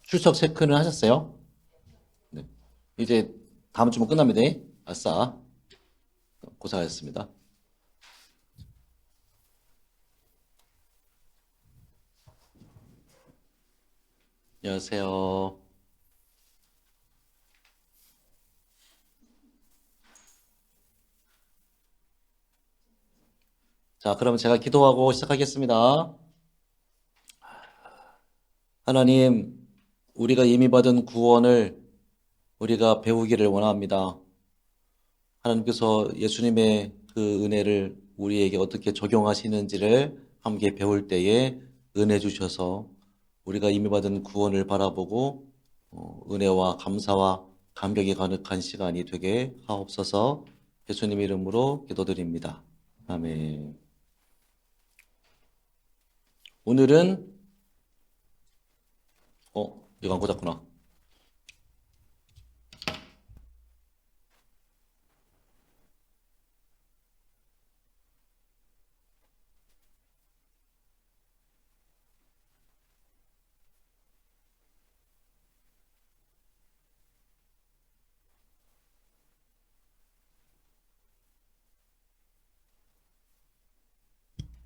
출석 체크는 하셨어요? 네. 이제 다음 주면 끝납니다. 아싸. 고생하셨습니다. 안녕하세요. 자, 그럼 제가 기도하고 시작하겠습니다. 하나님, 우리가 이미 받은 구원을 우리가 배우기를 원합니다. 하나님께서 예수님의 그 은혜를 우리에게 어떻게 적용하시는지를 함께 배울 때에 은혜 주셔서 우리가 이미 받은 구원을 바라보고 은혜와 감사와 감격이 가득한 시간이 되게 하옵소서. 예수님 이름으로 기도드립니다. 아멘. 오늘은 이거 안 꽂았구나.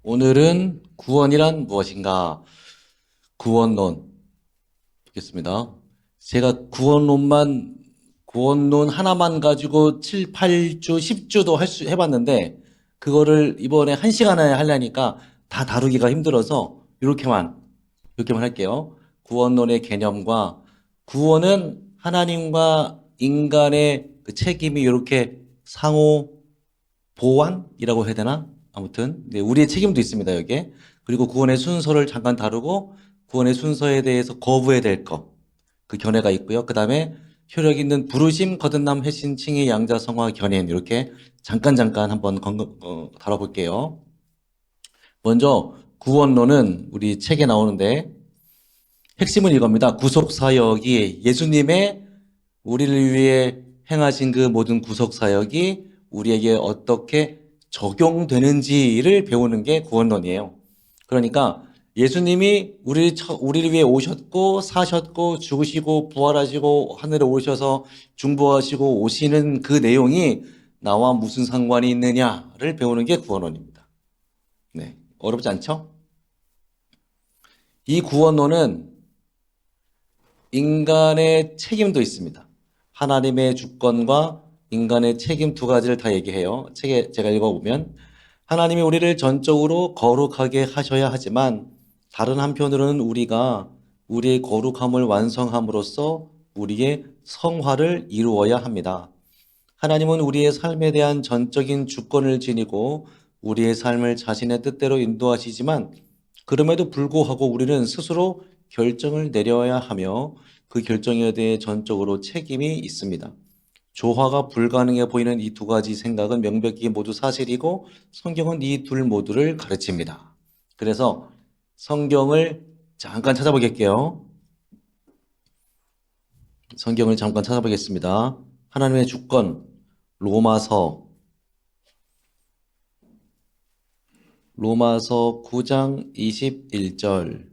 오늘은 구원이란 무엇인가? 구원론 보겠습니다. 제가 구원론 하나만 가지고 7, 8주, 10주도 해봤는데, 그거를 이번에 1시간에 하려니까 다 다루기가 힘들어서, 이렇게만 할게요. 구원론의 개념과, 구원은 하나님과 인간의 그 책임이 이렇게 상호 보완이라고 해야 되나? 아무튼, 네, 우리의 책임도 있습니다, 여기에. 그리고 구원의 순서를 잠깐 다루고, 구원의 순서에 대해서 거부해야 될 것, 그 견해가 있고요. 그 다음에 효력 있는 부르심, 거듭남, 회신, 칭의, 양자, 성화, 견인, 이렇게 잠깐 한번 다뤄볼게요. 먼저, 구원론은 우리 책에 나오는데, 핵심은 이겁니다. 구속사역이 예수님의 우리를 위해 행하신 그 모든 구속사역이 우리에게 어떻게 적용되는지를 배우는 게 구원론이에요. 그러니까 예수님이 우리를 위해 오셨고, 사셨고, 죽으시고, 부활하시고, 하늘에 오셔서 중보하시고 오시는 그 내용이 나와 무슨 상관이 있느냐를 배우는 게 구원론입니다. 네. 어렵지 않죠? 이 구원론은 인간의 책임도 있습니다. 하나님의 주권과 인간의 책임 두 가지를 다 얘기해요. 책에 제가 읽어보면 하나님이 우리를 전적으로 거룩하게 하셔야 하지만 다른 한편으로는 우리가 우리의 거룩함을 완성함으로써 우리의 성화를 이루어야 합니다. 하나님은 우리의 삶에 대한 전적인 주권을 지니고 우리의 삶을 자신의 뜻대로 인도하시지만 그럼에도 불구하고 우리는 스스로 결정을 내려야 하며 그 결정에 대해 전적으로 책임이 있습니다. 조화가 불가능해 보이는 이 두 가지 생각은 명백히 모두 사실이고 성경은 이 둘 모두를 가르칩니다. 그래서 성경을 잠깐 찾아보겠게요. 성경을 잠깐 찾아보겠습니다. 하나님의 주권, 로마서 9장 21절.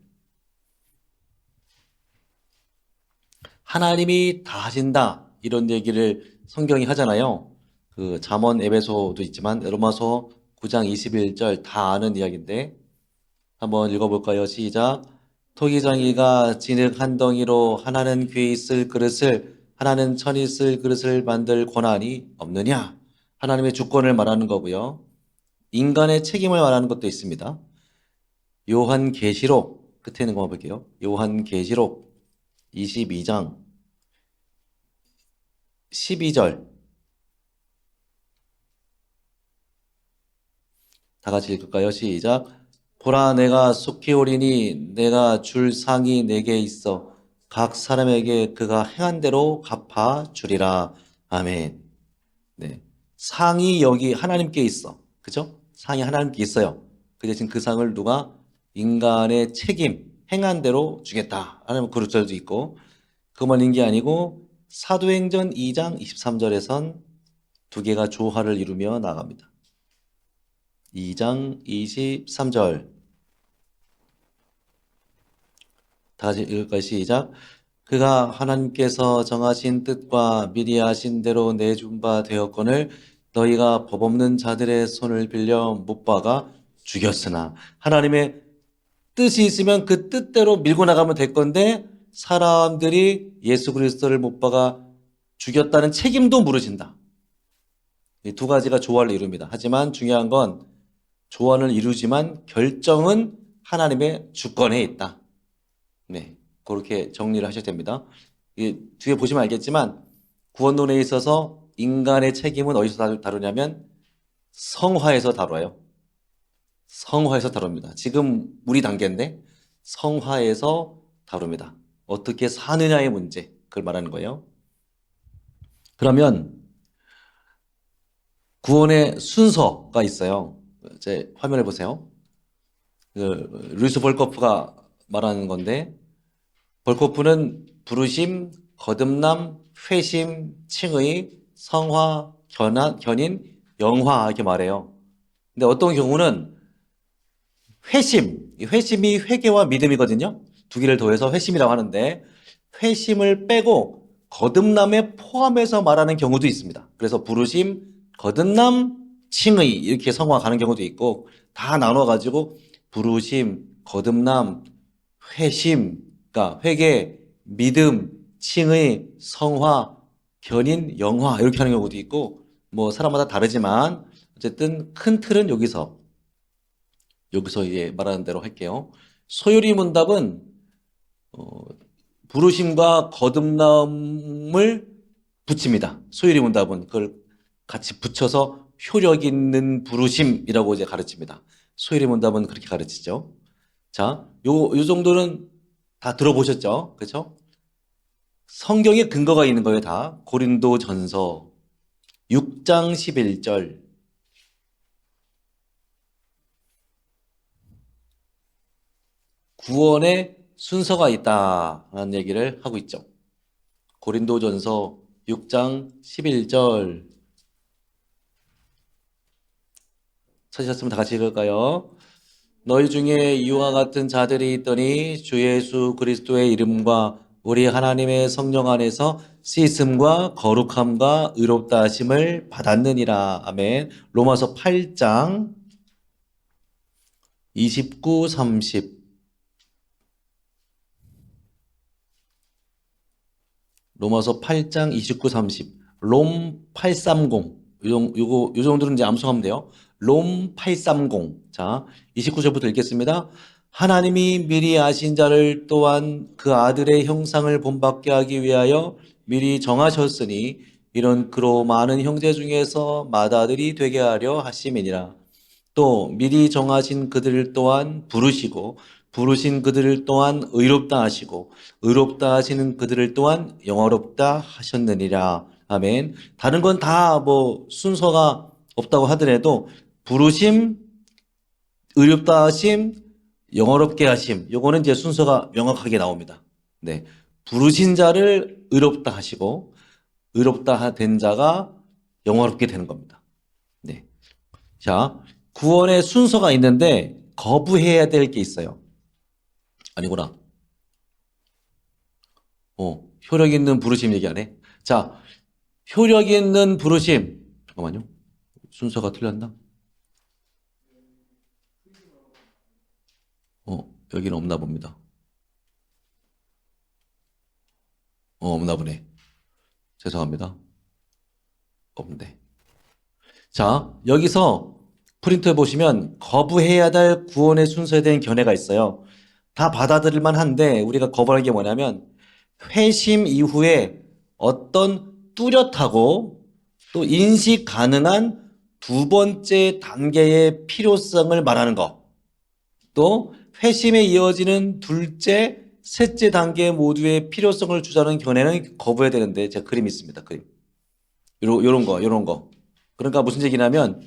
하나님이 다 하신다. 이런 얘기를 성경이 하잖아요. 그 잠언 에베소도 있지만 로마서 9장 21절 다 아는 이야기인데 한번 읽어볼까요? 시작. 토기장이가 진흙 한 덩이로 하나는 귀 있을 그릇을 하나는 천이 있을 그릇을 만들 권한이 없느냐? 하나님의 주권을 말하는 거고요. 인간의 책임을 말하는 것도 있습니다. 요한계시록 끝에 있는 거 한번 볼게요. 요한계시록 22장 12절 다 같이 읽을까요? 시작. 보라 내가 속히 오리니 내가 줄 상이 내게 있어 각 사람에게 그가 행한 대로 갚아 주리라. 아멘. 네. 상이 여기 하나님께 있어. 그죠? 상이 하나님께 있어요. 그 대신 그 상을 누가 인간의 책임, 행한 대로 주겠다. 하나님 그릇절도 있고 그만 있는 게 아니고 사도행전 2장 23절에선 두 개가 조화를 이루며 나갑니다. 2장 23절 다 같이 읽을까요? 시작. 그가 하나님께서 정하신 뜻과 미리 하신 대로 내준 바 되었거늘 너희가 법 없는 자들의 손을 빌려 못 박아 죽였으나 하나님의 뜻이 있으면 그 뜻대로 밀고 나가면 될 건데 사람들이 예수 그리스도를 못 박아 죽였다는 책임도 물어진다. 이 두 가지가 조화를 이룹니다. 하지만 중요한 건 조언을 이루지만 결정은 하나님의 주권에 있다. 네, 그렇게 정리를 하셔야 됩니다. 뒤에 보시면 알겠지만 구원론에 있어서 인간의 책임은 어디서 다루냐면 성화에서 다뤄요. 성화에서 다룹니다. 지금 우리 단계인데 성화에서 다룹니다. 어떻게 사느냐의 문제, 그걸 말하는 거예요. 그러면 구원의 순서가 있어요. 제 화면을 보세요. 루이스 볼코프가 말하는 건데 볼코프는 부르심, 거듭남, 회심, 칭의, 성화, 견인, 영화 이렇게 말해요. 근데 어떤 경우는 회심, 이 회심이 회개와 믿음이거든요. 두 개를 더해서 회심이라고 하는데 회심을 빼고 거듭남에 포함해서 말하는 경우도 있습니다. 그래서 부르심, 거듭남, 칭의 이렇게 성화 가는 경우도 있고 다 나눠가지고 부르심, 거듭남, 회심, 그러니까 회개, 믿음, 칭의, 성화, 견인, 영화 이렇게 하는 경우도 있고 뭐 사람마다 다르지만 어쨌든 큰 틀은 여기서 이제 말하는 대로 할게요. 소요리 문답은 부르심과 거듭남을 붙입니다. 소요리 문답은 그걸 같이 붙여서 효력 있는 부르심이라고 이제 가르칩니다. 소요리 문답은 그렇게 가르치죠. 자, 요 정도는 다 들어보셨죠? 그렇죠? 성경에 근거가 있는 거예요, 다. 고린도전서 6장 11절. 구원의 순서가 있다라는 얘기를 하고 있죠. 고린도전서 6장 11절. 찾으셨으면 다 같이 읽을까요? 너희 중에 이와 같은 자들이 있더니 주 예수 그리스도의 이름과 우리 하나님의 성령 안에서 씻음과 거룩함과 의롭다 하심을 받았느니라. 아멘. 로마서 8장 29, 30. 로마서 8장 29, 30. 롬 830. 요 정도는 이제 암송하면 돼요. 롬 830. 자, 29절부터 읽겠습니다. 하나님이 미리 아신 자를 또한 그 아들의 형상을 본받게 하기 위하여 미리 정하셨으니 이런 그로 많은 형제 중에서 맏아들이 되게 하려 하심이니라. 또 미리 정하신 그들을 또한 부르시고 부르신 그들을 또한 의롭다 하시고 의롭다 하시는 그들을 또한 영화롭다 하셨느니라. 아멘. 다른 건 다 뭐 순서가 없다고 하더라도 부르심, 의롭다 하심, 영화롭게 하심. 요거는 이제 순서가 명확하게 나옵니다. 네. 부르신 자를 의롭다 하시고 의롭다 된 자가 영화롭게 되는 겁니다. 네. 자, 구원의 순서가 있는데 거부해야 될 게 있어요. 아니구나. 효력 있는 부르심 얘기 안 해? 자, 효력 있는 부르심. 잠깐만요. 순서가 틀렸나? 여기는 없나 봅니다. 없나 보네. 죄송합니다. 없네. 자, 여기서 프린트에 보시면 거부해야 될 구원의 순서에 대한 견해가 있어요. 다 받아들일만 한데 우리가 거부하는 게 뭐냐면 회심 이후에 어떤 뚜렷하고 또 인식 가능한 두 번째 단계의 필요성을 말하는 것. 또 회심에 이어지는 둘째, 셋째 단계 모두의 필요성을 주자는 견해는 거부해야 되는데 제가 그림이 있습니다. 그림. 요런 거. 그러니까 무슨 얘기냐면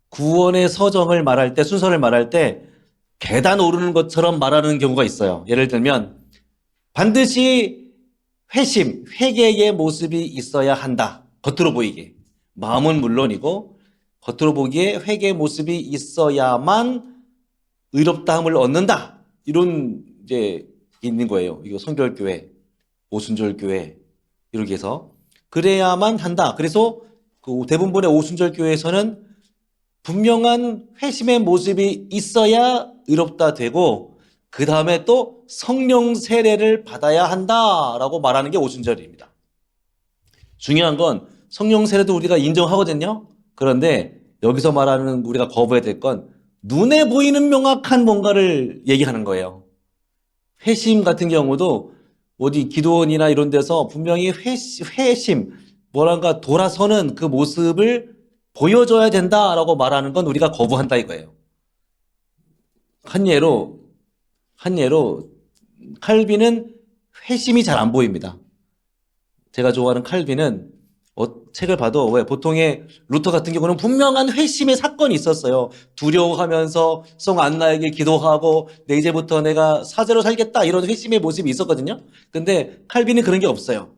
구원의 서정을 말할 때, 순서를 말할 때 계단 오르는 것처럼 말하는 경우가 있어요. 예를 들면 반드시 회심, 회개의 모습이 있어야 한다. 겉으로 보이게. 마음은 물론이고 겉으로 보기에 회개의 모습이 있어야만 의롭다함을 얻는다. 이런 이제 있는 거예요. 이거 성결교회. 오순절 교회 이렇게 해서 그래야만 한다. 그래서 그 대부분의 오순절 교회에서는 분명한 회심의 모습이 있어야 의롭다 되고 그 다음에 또 성령 세례를 받아야 한다라고 말하는 게 오순절입니다. 중요한 건 성령 세례도 우리가 인정하거든요. 그런데 여기서 말하는 우리가 거부해야 될 건 눈에 보이는 명확한 뭔가를 얘기하는 거예요. 회심 같은 경우도 어디 기도원이나 이런 데서 분명히 회심, 뭐랄까 돌아서는 그 모습을 보여줘야 된다라고 말하는 건 우리가 거부한다 이거예요. 한 예로 칼빈은 회심이 잘 안 보입니다. 제가 좋아하는 칼빈은 책을 봐도 왜 보통의 루터 같은 경우는 분명한 회심의 사건이 있었어요. 두려워하면서 송 안나에게 기도하고 이제부터 내가 사제로 살겠다 이런 회심의 모습이 있었거든요. 근데 칼빈은 그런 게 없어요.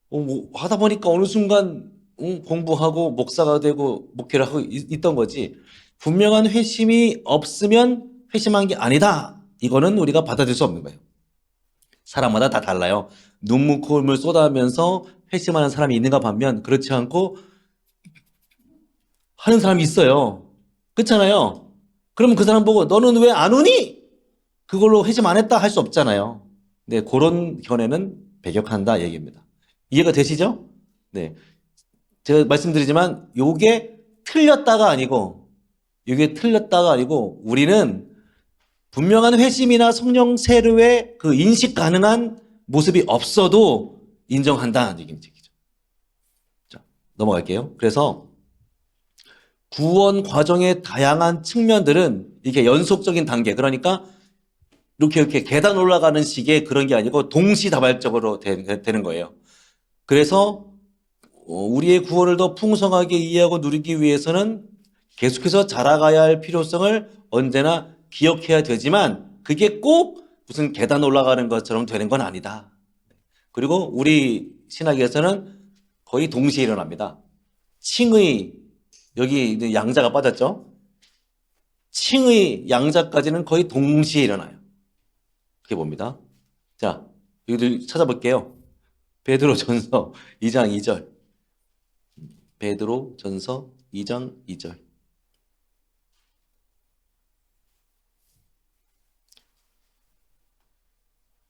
뭐 하다 보니까 어느 순간 공부하고 목사가 되고 목회를 하고 있던 거지. 분명한 회심이 없으면 회심한 게 아니다. 이거는 우리가 받아들일 수 없는 거예요. 사람마다 다 달라요. 눈물콧물 쏟아면서 회심하는 사람이 있는가 반면 그렇지 않고 하는 사람이 있어요. 그렇잖아요. 그러면 그 사람 보고 너는 왜 안 오니? 그걸로 회심 안 했다 할 수 없잖아요. 네, 그런 견해는 배격한다 얘기입니다. 이해가 되시죠? 네. 제가 말씀드리지만 요게 틀렸다가 아니고 우리는 분명한 회심이나 성령 세례의 그 인식 가능한 모습이 없어도 인정한다는 얘기죠. 자, 넘어갈게요. 그래서 구원 과정의 다양한 측면들은 이게 연속적인 단계, 그러니까 이렇게 계단 올라가는 식의 그런 게 아니고 동시다발적으로 되는 거예요. 그래서 우리의 구원을 더 풍성하게 이해하고 누리기 위해서는 계속해서 자라가야 할 필요성을 언제나 기억해야 되지만 그게 꼭 무슨 계단 올라가는 것처럼 되는 건 아니다. 그리고 우리 신학에서는 거의 동시에 일어납니다. 칭의, 여기 양자가 빠졌죠? 칭의 양자까지는 거의 동시에 일어나요. 그렇게 봅니다. 자, 여기도 찾아볼게요. 베드로전서 2장 2절. 베드로전서 2장 2절.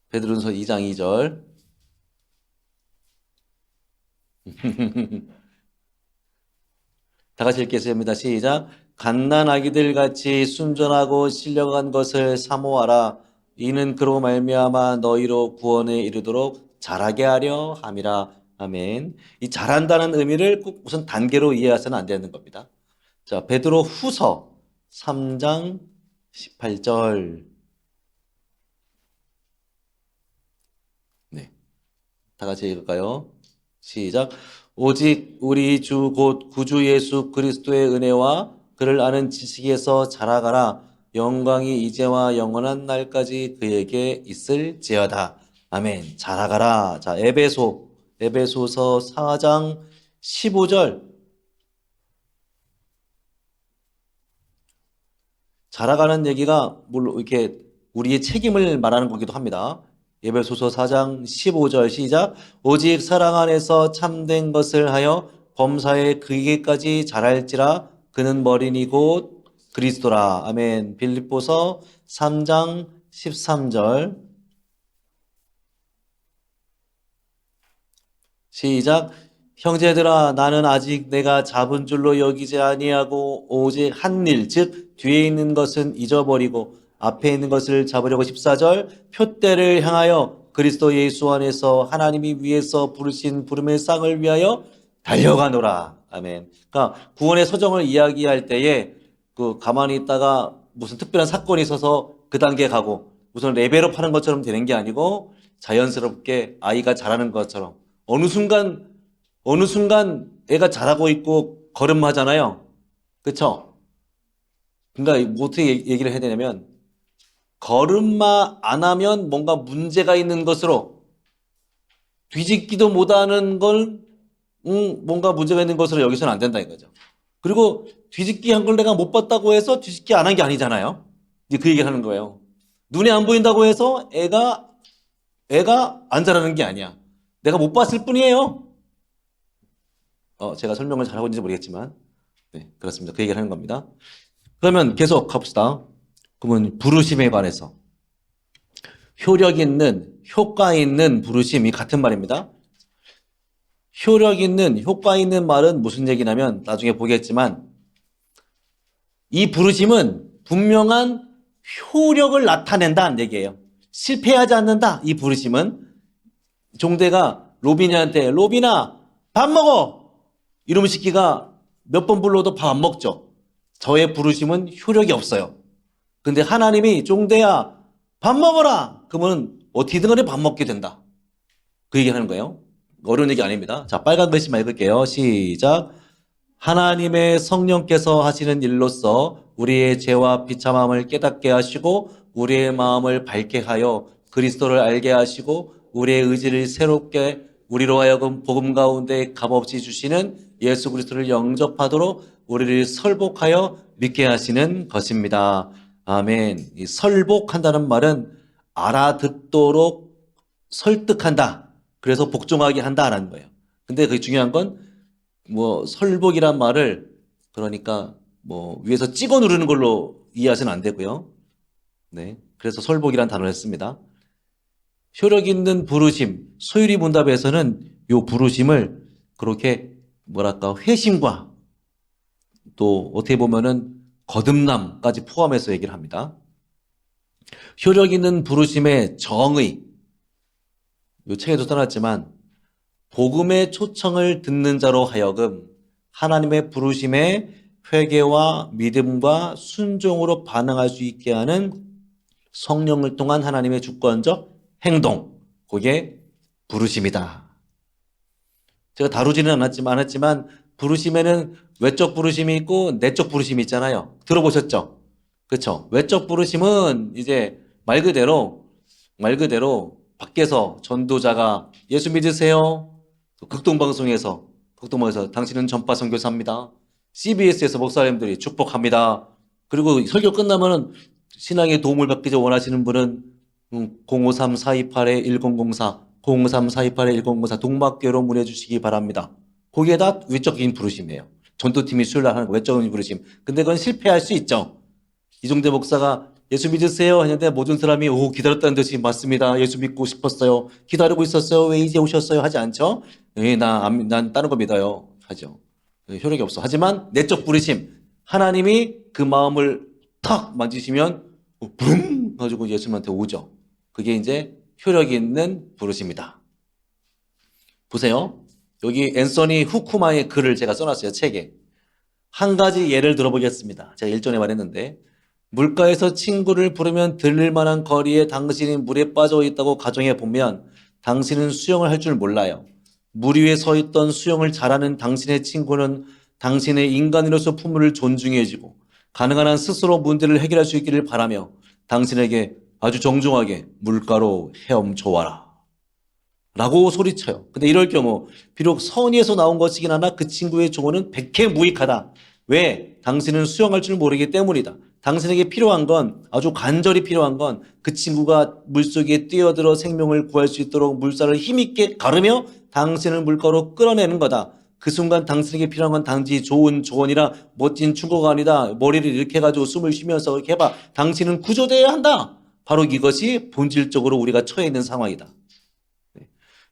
베드로전서 2장 2절. 다 같이 읽겠습니다. 시작. 갓난아기들 같이 순전하고 신령한 것을 사모하라. 이는 그로 말미암아 너희로 구원에 이르도록 자라게 하려 함이라. 아멘. 이 잘한다는 의미를 꼭 무슨 단계로 이해해서는 안 되는 겁니다. 자, 베드로 후서 3장 18절. 네. 다 같이 읽을까요? 시작. 오직 우리 주 곧 구주 예수 그리스도의 은혜와 그를 아는 지식에서 자라가라. 영광이 이제와 영원한 날까지 그에게 있을지어다. 아멘. 자라가라. 자, 에베소서 4장 15절. 자라가는 얘기가 물론 이렇게 우리의 책임을 말하는 거기도 합니다. 에베소서 4장 15절 시작. 오직 사랑 안에서 참된 것을 하여 범사에 그에게까지 자랄지라. 그는 머리니 곧 그리스도라. 아멘. 빌립보서 3장 13절 시작. 형제들아 나는 아직 내가 잡은 줄로 여기지 아니하고 오직 한 일, 즉 뒤에 있는 것은 잊어버리고 앞에 있는 것을 잡으려고 14절 표대를 향하여 그리스도 예수 안에서 하나님이 위에서 부르신 부름의 상을 위하여 달려가노라. 아멘. 그러니까 구원의 서정을 이야기할 때에 그 가만히 있다가 무슨 특별한 사건이 있어서 그 단계에 가고 무슨 레벨업 하는 것처럼 되는 게 아니고 자연스럽게 아이가 자라는 것처럼 어느 순간 애가 자라고 있고 걸음마잖아요. 그쵸? 그러니까 뭐 어떻게 얘기를 해야 되냐면 걸음마 안 하면 뭔가 문제가 있는 것으로 뒤집기도 못하는 걸 뭔가 문제가 있는 것으로 여기서는 안 된다 이거죠. 그리고 뒤집기 한 걸 내가 못 봤다고 해서 뒤집기 안 한 게 아니잖아요. 이제 그 얘기를 하는 거예요. 눈에 안 보인다고 해서 애가 안 자라는 게 아니야. 내가 못 봤을 뿐이에요. 제가 설명을 잘하고 있는지 모르겠지만, 네, 그렇습니다. 그 얘기를 하는 겁니다. 그러면 계속 가봅시다. 그러면 부르심에 관해서. 효력 있는, 효과 있는 부르심이 같은 말입니다. 효력 있는, 효과 있는 말은 무슨 얘기냐면, 나중에 보겠지만, 이 부르심은 분명한 효력을 나타낸다는 얘기예요. 실패하지 않는다. 이 부르심은 종대가 로빈이한테 로빈아 밥 먹어 이러면 시키가 몇 번 불러도 밥 안 먹죠. 저의 부르심은 효력이 없어요. 근데 하나님이 종대야 밥 먹어라 그러면 어떻게든 간에 밥 먹게 된다. 그 얘기 하는 거예요. 어려운 얘기 아닙니다. 자, 빨간 글씨만 읽을게요. 시작. 하나님의 성령께서 하시는 일로서 우리의 죄와 비참함을 깨닫게 하시고 우리의 마음을 밝게 하여 그리스도를 알게 하시고 우리의 의지를 새롭게 우리로 하여금 복음 가운데 값없이 주시는 예수 그리스도를 영접하도록 우리를 설복하여 믿게 하시는 것입니다. 아멘. 이 설복한다는 말은 알아듣도록 설득한다. 그래서 복종하게 한다라는 거예요. 근데 그게 중요한 건 설복이란 말을 그러니까 위에서 찍어 누르는 걸로 이해하시면 안 되고요. 네. 그래서 설복이란 단어를 했습니다. 효력 있는 부르심, 소율이 문답에서는 요 부르심을 그렇게 회심과 또 어떻게 보면은 거듭남까지 포함해서 얘기를 합니다. 효력 있는 부르심의 정의, 요 책에도 써놨지만 복음의 초청을 듣는 자로 하여금 하나님의 부르심에 회개와 믿음과 순종으로 반응할 수 있게 하는 성령을 통한 하나님의 주권적 행동, 그게 부르심이다. 제가 다루지는 않았지만 부르심에는 외적 부르심이 있고 내적 부르심이 있잖아요. 들어보셨죠? 그렇죠? 외적 부르심은 이제 말 그대로 밖에서 전도자가 예수 믿으세요. 극동방송에서 당신은 전파 선교사입니다. CBS에서 목사님들이 축복합니다. 그리고 설교 끝나면은 신앙의 도움을 받기 원하시는 분은 053-428-1004 053-428-1004 동막교로 문의 주시기 바랍니다. 거기에 다 외적인 부르심이에요. 전도팀이 수요일날 하는 거 외적인 부르심. 근데 그건 실패할 수 있죠. 이종대 목사가 예수 믿으세요 했는데 모든 사람이 기다렸다는 듯이 맞습니다. 예수 믿고 싶었어요. 기다리고 있었어요. 왜 이제 오셨어요? 하지 않죠? 난 다른 거 믿어요. 하죠. 효력이 없어. 하지만 내적 부르심. 하나님이 그 마음을 탁 만지시면 붕 가지고 예수님한테 오죠. 그게 이제 효력이 있는 부르심이다. 보세요. 여기 앤서니 후쿠마의 글을 제가 써놨어요. 책에. 한 가지 예를 들어보겠습니다. 제가 일전에 말했는데 물가에서 친구를 부르면 들릴 만한 거리에 당신이 물에 빠져 있다고 가정해 보면 당신은 수영을 할 줄 몰라요. 물 위에 서 있던 수영을 잘하는 당신의 친구는 당신의 인간으로서 품을 존중해주고 가능한 한 스스로 문제를 해결할 수 있기를 바라며 당신에게 아주 정중하게 물가로 헤엄쳐와라 라고 소리쳐요. 근데 이럴 경우 비록 선의에서 나온 것이긴 하나 그 친구의 조언은 백해무익하다. 왜? 당신은 수영할 줄 모르기 때문이다. 당신에게 필요한 건 아주 간절히 필요한 건 그 친구가 물속에 뛰어들어 생명을 구할 수 있도록 물살을 힘있게 가르며 당신을 물가로 끌어내는 거다. 그 순간 당신에게 필요한 건 단지 좋은 조언이라 멋진 충고가 아니다. 머리를 이렇게 해가지고 숨을 쉬면서 이렇게 해봐. 당신은 구조되어야 한다. 바로 이것이 본질적으로 우리가 처해 있는 상황이다.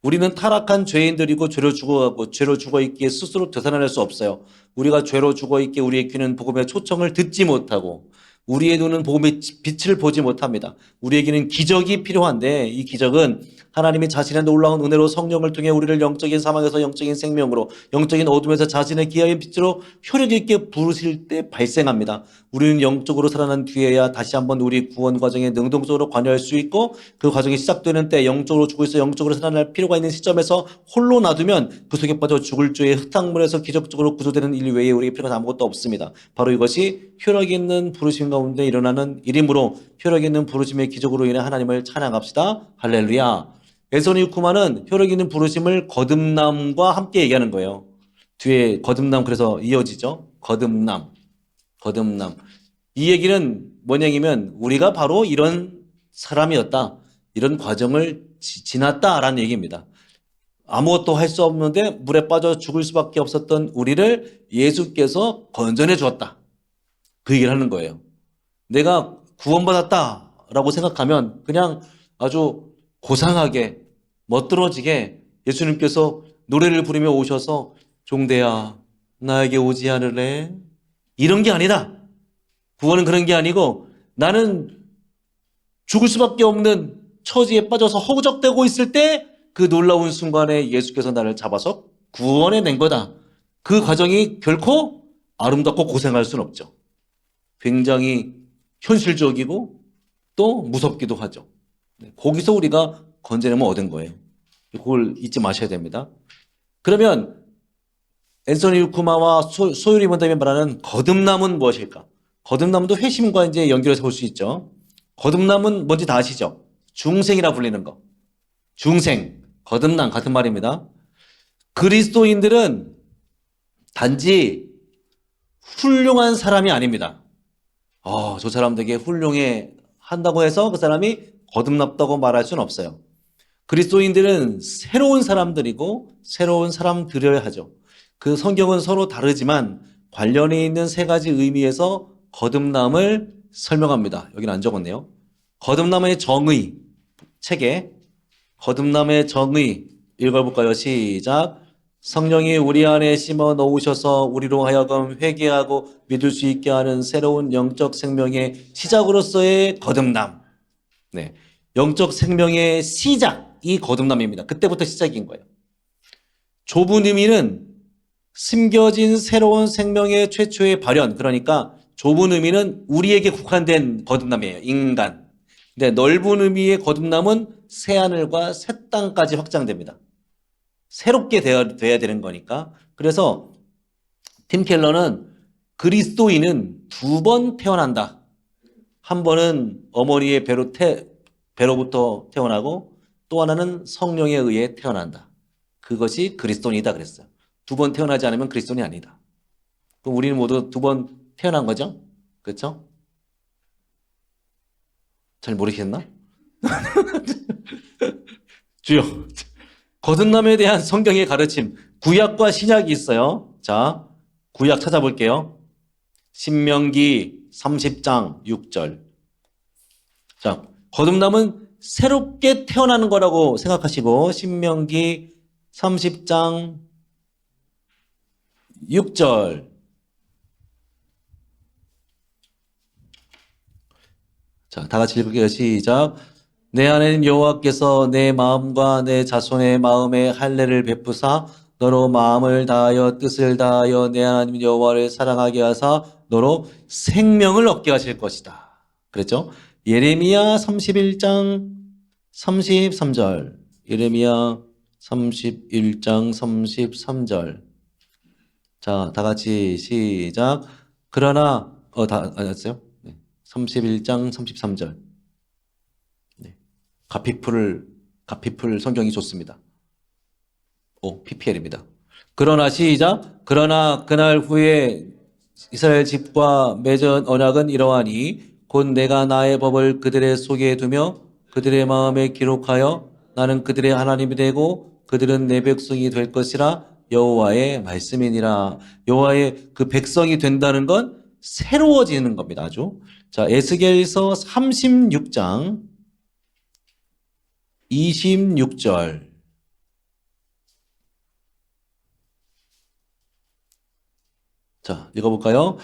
우리는 타락한 죄인들이고 죄로 죽어가고 죄로 죽어있기에 스스로 되살아날 수 없어요. 우리가 죄로 죽어있기에 우리의 귀는 복음의 초청을 듣지 못하고 우리의 눈은 복음의 빛을 보지 못합니다. 우리에게는 기적이 필요한데 이 기적은 하나님이 자신의 놀라운 은혜로 성령을 통해 우리를 영적인 사망에서 영적인 생명으로 영적인 어둠에서 자신의 기하의 빛으로 효력 있게 부르실 때 발생합니다. 우리는 영적으로 살아난 뒤에야 다시 한번 우리 구원 과정에 능동적으로 관여할 수 있고 그 과정이 시작되는 때 영적으로 죽고 있어 영적으로 살아날 필요가 있는 시점에서 홀로 놔두면 그 속에 빠져 죽을 죄의 흙탕물에서 기적적으로 구조되는 일 외에 우리에게 필요한 아무것도 없습니다. 바로 이것이 효력 있는 부르심 가운데 일어나는 일이므로 효력 있는 부르심의 기적으로 인해 하나님을 찬양합시다. 할렐루야. 앤서니 후쿠마는 효력 있는 부르심을 거듭남과 함께 얘기하는 거예요. 뒤에 거듭남 그래서 이어지죠. 거듭남. 이 얘기는 뭐냐면 우리가 바로 이런 사람이었다. 이런 과정을 지났다라는 얘기입니다. 아무것도 할 수 없는데 물에 빠져 죽을 수밖에 없었던 우리를 예수께서 건져내 주었다. 그 얘기를 하는 거예요. 내가 구원받았다라고 생각하면 그냥 아주 고상하게 멋들어지게 예수님께서 노래를 부르며 오셔서 종대야 나에게 오지 않을래? 이런 게 아니다. 구원은 그런 게 아니고 나는 죽을 수밖에 없는 처지에 빠져서 허우적대고 있을 때 그 놀라운 순간에 예수께서 나를 잡아서 구원해 낸 거다. 그 과정이 결코 아름답고 고생할 수는 없죠. 굉장히 현실적이고 또 무섭기도 하죠. 거기서 우리가 건져내면 얻은 거예요. 그걸 잊지 마셔야 됩니다. 그러면 앤서니 유쿠마와 소유리 본담이 말하는 거듭남은 무엇일까? 거듭남도 회심과 이제 연결해서 볼 수 있죠. 거듭남은 뭔지 다 아시죠? 중생이라 불리는 거. 중생, 거듭남 같은 말입니다. 그리스도인들은 단지 훌륭한 사람이 아닙니다. 저 사람 되게 훌륭해 한다고 해서 그 사람이 거듭났다고 말할 수는 없어요. 그리스도인들은 새로운 사람들이고 새로운 사람들이어야 하죠. 그 성경은 서로 다르지만 관련이 있는 세 가지 의미에서 거듭남을 설명합니다. 여기는 안 적었네요. 거듭남의 정의 책에 거듭남의 정의 읽어볼까요? 시작. 성령이 우리 안에 심어 넣으셔서 우리로 하여금 회개하고 믿을 수 있게 하는 새로운 영적 생명의 시작으로서의 거듭남. 네, 영적 생명의 시작이 거듭남입니다. 그때부터 시작인 거예요. 좁은 의미는 심겨진 새로운 생명의 최초의 발현. 그러니까 좁은 의미는 우리에게 국한된 거듭남이에요. 인간. 근데 넓은 의미의 거듭남은 새하늘과 새 땅까지 확장됩니다. 새롭게 돼야 되는 거니까. 그래서 팀 켈러는 그리스도인은 두 번 태어난다. 한 번은 어머니의 배로부터 태어나고 또 하나는 성령에 의해 태어난다. 그것이 그리스도인이다 그랬어요. 두 번 태어나지 않으면 그리스도인이 아니다. 그럼 우리는 모두 두 번 태어난 거죠? 그렇죠? 잘 모르겠나? 주요. 거듭남에 대한 성경의 가르침. 구약과 신약이 있어요. 자, 구약 찾아볼게요. 신명기 30장 6절. 자, 거듭남은 새롭게 태어나는 거라고 생각하시고, 신명기 30장 6절. 자, 다 같이 읽을게요. 시작. 내 안에는 여호와께서 내 마음과 내 자손의 마음에 할례를 베푸사 너로 마음을 다하여 뜻을 다하여 내 하나님 여호와를 사랑하게 하사 너로 생명을 얻게 하실 것이다. 그랬죠? 예레미야 31장 33절. 예레미야 31장 33절. 자, 다 같이 시작. 그러나 다 아셨어요? 31장 33절. 네. 가피풀 성경이 좋습니다. PPL입니다. 그러나 시작. 그러나 그날 후에 이스라엘 집과 맺은 언약은 이러하니 곧 내가 나의 법을 그들의 속에 두며 그들의 마음에 기록하여 나는 그들의 하나님이 되고 그들은 내 백성이 될 것이라 여호와의 말씀이니라. 여호와의 그 백성이 된다는 건 새로워지는 겁니다. 아주. 자, 에스겔서 36장 26절. 자, 읽어볼까요?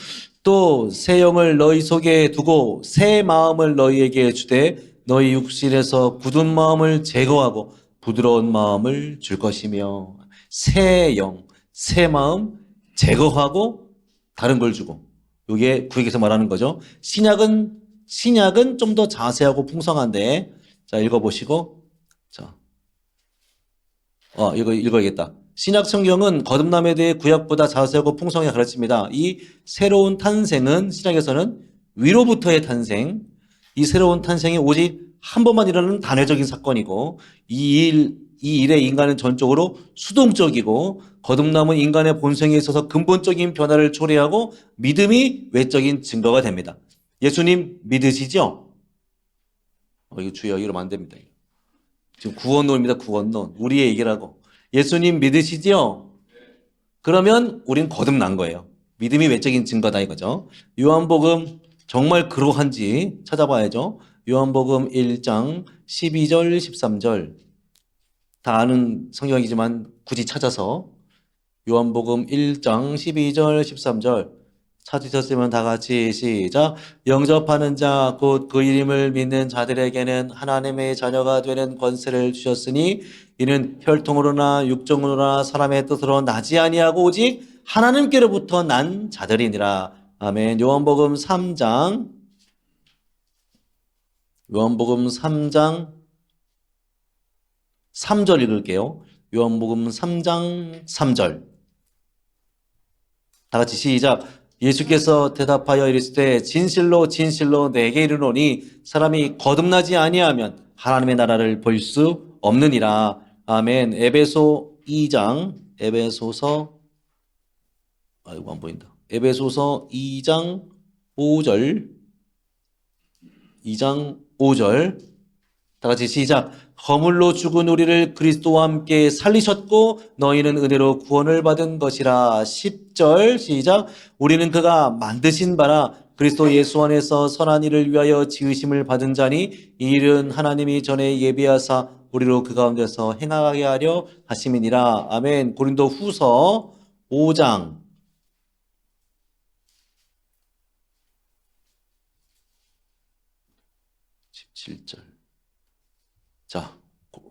또 새 영을 너희 속에 두고 새 마음을 너희에게 주되 너희 육신에서 굳은 마음을 제거하고 부드러운 마음을 줄 것이며. 새 영, 새 마음 제거하고 다른 걸 주고. 이게 구약에서 말하는 거죠. 신약은 좀 더 자세하고 풍성한데, 자, 읽어보시고, 자, 이거 읽어야겠다. 신약 성경은 거듭남에 대해 구약보다 자세하고 풍성하게 가르칩니다. 이 새로운 탄생은 신약에서는 위로부터의 탄생, 이 새로운 탄생이 오직 한 번만 일어나는 단회적인 사건이고, 이 일에 인간은 전적으로 수동적이고, 거듭남은 인간의 본성에 있어서 근본적인 변화를 초래하고 믿음이 외적인 증거가 됩니다. 예수님 믿으시죠? 이거 주여, 이러면 안 됩니다. 지금 구원론입니다. 구원론. 우리의 얘기라고. 예수님 믿으시죠? 그러면 우린 거듭난 거예요. 믿음이 외적인 증거다 이거죠. 요한복음 정말 그러한지 찾아봐야죠. 요한복음 1장 12절 13절 다 아는 성경이지만 굳이 찾아서 요한복음 1장 12절 13절 찾으셨으면 다 같이 시작. 영접하는 자 곧 그 이름을 믿는 자들에게는 하나님의 자녀가 되는 권세를 주셨으니 이는 혈통으로나 육정으로나 사람의 뜻으로 나지 아니하고 오직 하나님께로부터 난 자들이니라. 아멘. 요한복음 3장 3절 읽을게요. 요한복음 3장 3절 다 같이 시작. 예수께서 대답하여 이르시되 진실로 진실로 내게 이르노니 사람이 거듭나지 아니하면 하나님의 나라를 볼 수 없느니라. 아멘. 에베소 2장 안 보인다. 에베소서 2장 5절 다 같이 시작. 허물로 죽은 우리를 그리스도와 함께 살리셨고 너희는 은혜로 구원을 받은 것이라. 10절 시작. 우리는 그가 만드신 바라 그리스도 예수 안에서 선한 일을 위하여 지으심을 받은 자니 이 일은 하나님이 전에 예비하사 우리로 그 가운데서 행하게 하려 하심이니라. 아멘. 고린도 후서 5장 17절 자,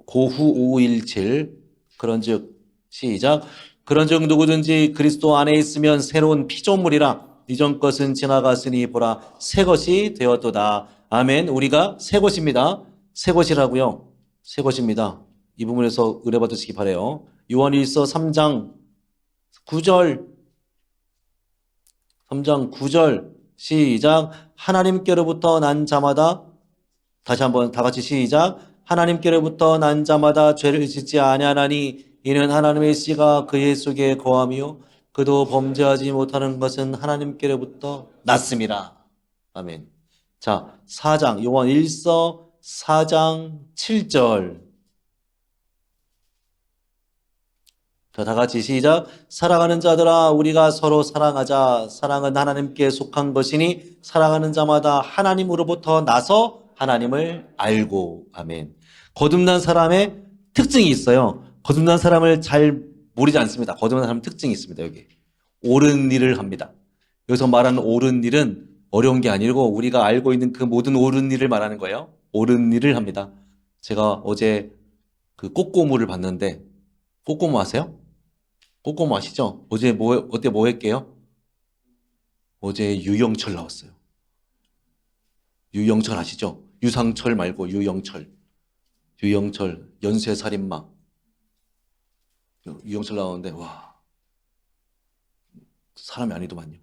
고후 517 그런즉 시작. 그런즉 누구든지 그리스도 안에 있으면 새로운 피조물이라 이전 것은 지나갔으니 보라 새 것이 되었도다. 아멘. 우리가 새 것입니다. 새 것이라고요. 새 것입니다. 이 부분에서 은혜 받으시기 바라요. 요한일서 3장 9절 시작. 하나님께로부터 난 자마다 다시 한번 다 같이 시작. 하나님께로부터 난 자마다 죄를 짓지 아니하나니 이는 하나님의 씨가 그의 속에 거함이요 그도 범죄하지 못하는 것은 하나님께로부터 났음이라. 아멘. 자, 4장 요한 1서 4장 7절 자, 다 같이 시작. 사랑하는 자들아 우리가 서로 사랑하자. 사랑은 하나님께 속한 것이니 사랑하는 자마다 하나님으로부터 나서 하나님을 알고. 아멘. 거듭난 사람의 특징이 있어요. 거듭난 사람을 잘 모르지 않습니다. 거듭난 사람의 특징이 있습니다. 여기 옳은 일을 합니다. 여기서 말하는 옳은 일은 어려운 게 아니고 우리가 알고 있는 그 모든 옳은 일을 말하는 거예요. 옳은 일을 합니다. 제가 어제 그 꼬꼬무를 봤는데 꼬꼬무 아세요? 꼬꼬무 아시죠? 어제 어때 뭐 했게요? 어제 유영철 나왔어요. 유영철 아시죠? 유상철 말고 유영철 연쇄살인마 유영철 나오는데 와 사람이 아니더만요.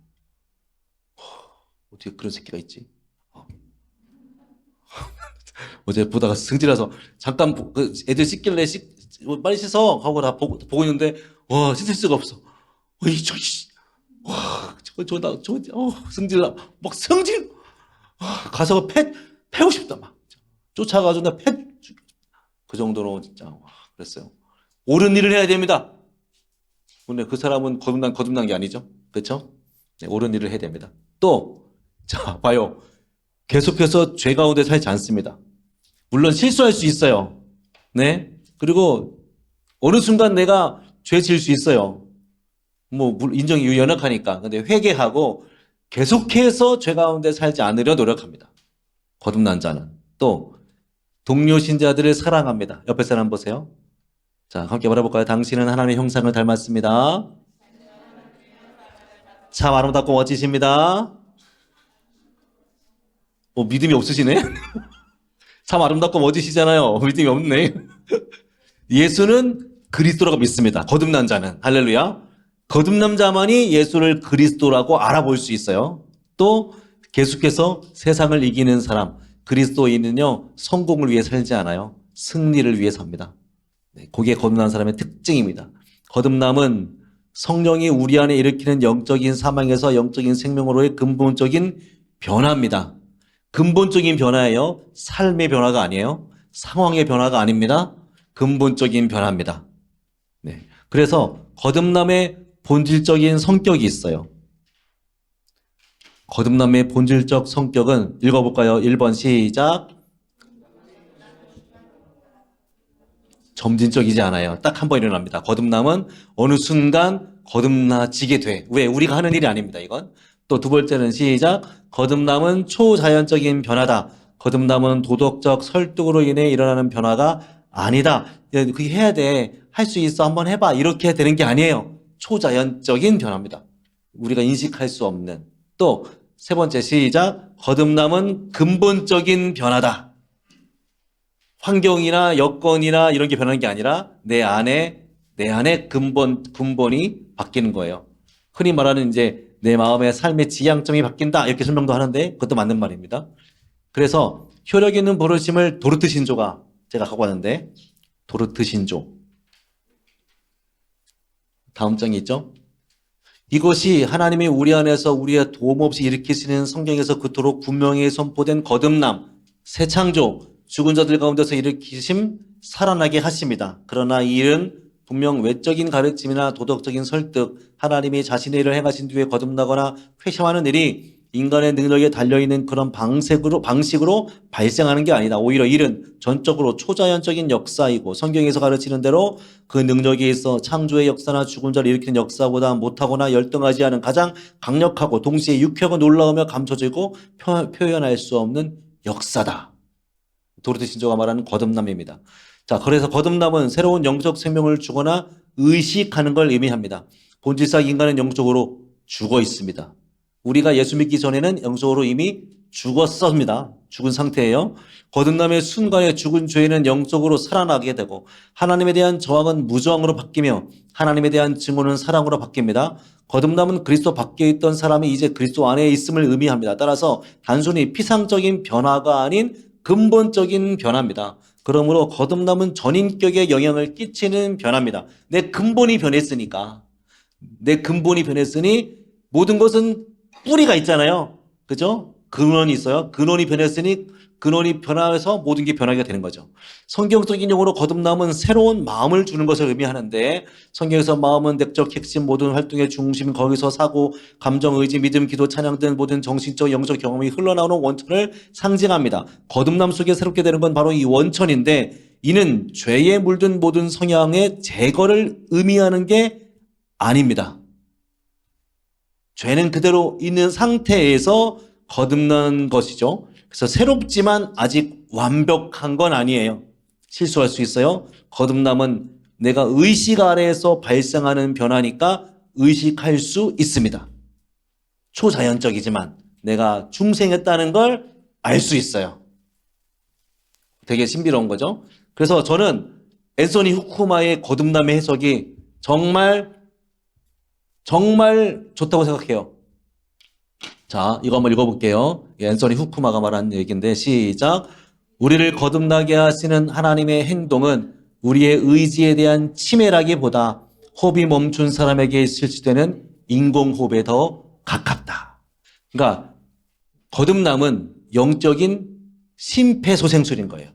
어떻게 그런 새끼가 있지? 어제 보다가 승질나서 잠깐 그 애들 씻길래 빨리 씻어 하고 다 보고 있는데 와 씻을 수가 없어. 어이 승질나 막 승질 가서 패고 싶다 막 쫓아가지고 그 정도로 진짜 와, 그랬어요. 옳은 일을 해야 됩니다. 근데 그 사람은 거듭난 게 아니죠. 그렇죠? 네, 옳은 일을 해야 됩니다. 또 자 봐요. 계속해서 죄 가운데 살지 않습니다. 물론 실수할 수 있어요. 네. 그리고 어느 순간 내가 죄 지을 수 있어요. 뭐 인정이 연약하니까. 근데 회개하고 계속해서 죄 가운데 살지 않으려 노력합니다. 거듭난 자는. 또 동료 신자들을 사랑합니다. 옆에 사람 보세요. 자, 함께 말해볼까요? 당신은 하나님의 형상을 닮았습니다. 참 아름답고 멋지십니다. 믿음이 없으시네? 참 아름답고 멋지시잖아요. 믿음이 없네. 예수는 그리스도라고 믿습니다. 거듭난 자는. 할렐루야. 거듭난 자만이 예수를 그리스도라고 알아볼 수 있어요. 또 계속해서 세상을 이기는 사람. 그리스도인은요, 성공을 위해 살지 않아요. 승리를 위해 삽니다. 네, 그게 거듭난 사람의 특징입니다. 거듭남은 성령이 우리 안에 일으키는 영적인 사망에서 영적인 생명으로의 근본적인 변화입니다. 근본적인 변화예요. 삶의 변화가 아니에요. 상황의 변화가 아닙니다. 근본적인 변화입니다. 네. 그래서 거듭남의 본질적인 성격이 있어요. 거듭남의 본질적 성격은 읽어볼까요? 1번 시작. 점진적이지 않아요. 딱 한 번 일어납니다. 거듭남은 어느 순간 거듭나지게 돼. 왜? 우리가 하는 일이 아닙니다. 이건. 또 두 번째는 시작. 거듭남은 초자연적인 변화다. 거듭남은 도덕적 설득으로 인해 일어나는 변화가 아니다. 그게 해야 돼. 할 수 있어. 한번 해봐. 이렇게 되는 게 아니에요. 초자연적인 변화입니다. 우리가 인식할 수 없는. 또 세 번째 시작. 거듭남은 근본적인 변화다. 환경이나 여건이나 이런 게 변하는 게 아니라 내 안에 근본이 바뀌는 거예요. 흔히 말하는 이제 내 마음의 삶의 지향점이 바뀐다 이렇게 설명도 하는데 그것도 맞는 말입니다. 그래서 효력 있는 부르심을 도르트 신조가 제가 갖고 왔는데 도르트 신조 다음 장이 있죠. 이것이 하나님이 우리 안에서 우리의 도움 없이 일으키시는 성경에서 그토록 분명히 선포된 거듭남, 새 창조, 죽은 자들 가운데서 일으키심, 살아나게 하십니다. 그러나 이 일은 분명 외적인 가르침이나 도덕적인 설득, 하나님이 자신의 일을 행하신 뒤에 거듭나거나 회심하는 일이 인간의 능력에 달려있는 그런 방식으로 발생하는 게 아니다. 오히려 일은 전적으로 초자연적인 역사이고 성경에서 가르치는 대로 그 능력에 있어 창조의 역사나 죽은 자를 일으키는 역사보다 못하거나 열등하지 않은 가장 강력하고 동시에 유쾌하고 놀라우며 감춰지고 표현할 수 없는 역사다. 도르트 신조가 말하는 거듭남입니다. 자, 그래서 거듭남은 새로운 영적 생명을 주거나 의식하는 걸 의미합니다. 본질상 인간은 영적으로 죽어 있습니다. 우리가 예수 믿기 전에는 영적으로 이미 죽었습니다. 죽은 상태예요. 거듭남의 순간에 죽은 죄는 영적으로 살아나게 되고 하나님에 대한 저항은 무저항으로 바뀌며 하나님에 대한 증오는 사랑으로 바뀝니다. 거듭남은 그리스도 밖에 있던 사람이 이제 그리스도 안에 있음을 의미합니다. 따라서 단순히 피상적인 변화가 아닌 근본적인 변화입니다. 그러므로 거듭남은 전인격에 영향을 끼치는 변화입니다. 내 근본이 변했으니까. 내 근본이 변했으니 모든 것은 뿌리가 있잖아요. 그죠? 근원이 있어요. 근원이 변했으니 근원이 변화해서 모든 게 변하게 되는 거죠. 성경적인 용어로 거듭남은 새로운 마음을 주는 것을 의미하는데 성경에서 마음은 내적 핵심 모든 활동의 중심 거기서 사고 감정 의지 믿음 기도 찬양 등 모든 정신적 영적 경험이 흘러나오는 원천을 상징합니다. 거듭남 속에 새롭게 되는 건 바로 이 원천인데 이는 죄에 물든 모든 성향의 제거를 의미하는 게 아닙니다. 죄는 그대로 있는 상태에서 거듭난 것이죠. 그래서 새롭지만 아직 완벽한 건 아니에요. 실수할 수 있어요. 거듭남은 내가 의식 아래에서 발생하는 변화니까 의식할 수 있습니다. 초자연적이지만 내가 중생했다는 걸 알 수 있어요. 되게 신비로운 거죠. 그래서 저는 앤서니 후쿠마의 거듭남의 해석이 정말 좋다고 생각해요. 자, 이거 한번 읽어볼게요. 앤서니 후쿠마가 말한 얘기인데 시작. 우리를 거듭나게 하시는 하나님의 행동은 우리의 의지에 대한 침해라기보다 호흡이 멈춘 사람에게 실시되는 인공호흡에 더 가깝다. 그러니까 거듭남은 영적인 심폐소생술인 거예요.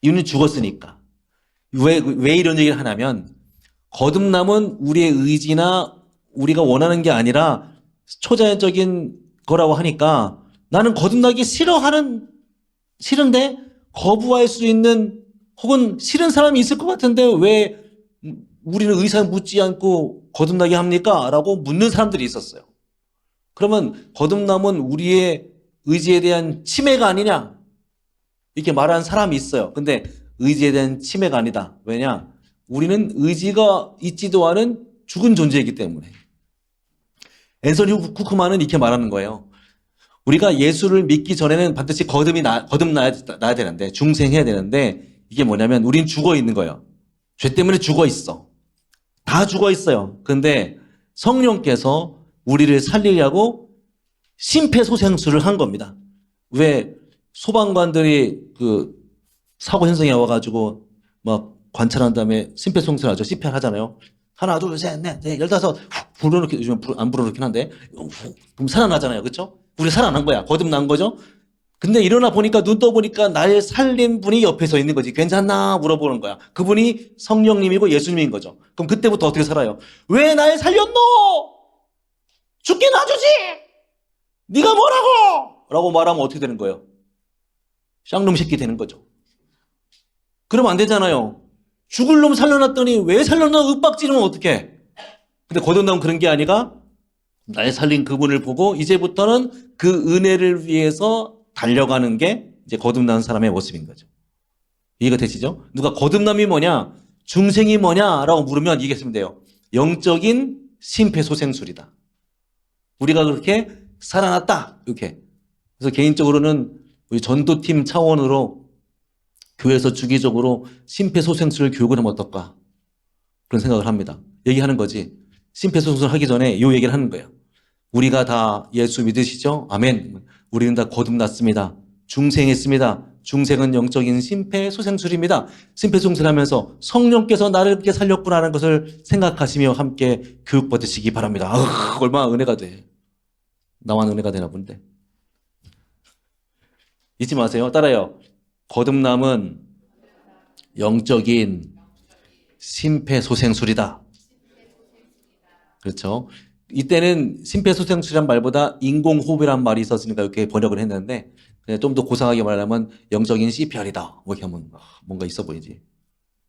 이유는 죽었으니까. 왜 이런 얘기를 하냐면 거듭남은 우리의 의지나 우리가 원하는 게 아니라 초자연적인 거라고 하니까 나는 거듭나기 싫은데 거부할 수 있는 혹은 싫은 사람이 있을 것 같은데 왜 우리는 의사 묻지 않고 거듭나게 합니까? 라고 묻는 사람들이 있었어요. 그러면 거듭남은 우리의 의지에 대한 침해가 아니냐? 이렇게 말하는 사람이 있어요. 근데 의지에 대한 침해가 아니다. 왜냐? 우리는 의지가 있지도 않은 죽은 존재이기 때문에. 앤서니 후쿠마는 이렇게 말하는 거예요. 우리가 예수를 믿기 전에는 반드시 거듭나야 되는데, 중생해야 되는데, 이게 뭐냐면, 우린 죽어 있는 거예요. 죄 때문에 죽어 있어. 다 죽어 있어요. 근데 성령께서 우리를 살리려고 심폐소생술을 한 겁니다. 왜 소방관들이 그 사고 현장에 와가지고 막 관찰한 다음에 심폐소생술 하죠. CPR 하잖아요. 하나, 둘, 셋, 넷, 15, 불어넣기, 요즘 안 불어넣긴 한데, 그럼 살아나잖아요. 그쵸? 우리 살아난 거야. 거듭난 거죠? 근데 일어나 보니까 눈 떠보니까 날 살린 분이 옆에 서 있는 거지. 괜찮나? 물어보는 거야. 그분이 성령님이고 예수님인 거죠. 그럼 그때부터 어떻게 살아요? 왜 날 살렸노? 죽게 놔주지! 네가 뭐라고? 라고 말하면 어떻게 되는 거예요? 쌍놈 새끼 되는 거죠. 그러면 안 되잖아요. 죽을 놈 살려놨더니 왜 살렸나 윽박지르면 어떡해? 근데 거듭나면 그런 게 아니라 날 살린 그분을 보고 이제부터는 그 은혜를 위해서 달려가는 게 이제 거듭난 사람의 모습인 거죠. 이해가 되시죠? 누가 거듭남이 뭐냐? 중생이 뭐냐라고 물으면 얘기했으면 돼요. 영적인 심폐소생술이다. 우리가 그렇게 살아났다. 이렇게. 그래서 개인적으로는 우리 전도팀 차원으로 교회에서 주기적으로 심폐소생술 교육을 하면 어떨까? 그런 생각을 합니다. 얘기하는 거지. 심폐소생술 하기 전에 이 얘기를 하는 거예요. 우리가 다 예수 믿으시죠? 아멘. 우리는 다 거듭났습니다. 중생했습니다. 중생은 영적인 심폐소생술입니다. 심폐소생술 하면서 성령께서 나를 이렇게 살렸구나라는 것을 생각하시며 함께 교육받으시기 바랍니다. 얼마나 은혜가 돼. 나만 은혜가 되나 본데. 잊지 마세요. 따라요. 거듭남은 영적인 심폐소생술이다. 그렇죠. 이때는 심폐소생술이란 말보다 인공호흡이란 말이 있었으니까 이렇게 번역을 했는데 좀 더 고상하게 말하면 영적인 CPR이다. 뭐 이렇게 하면 뭔가 있어 보이지.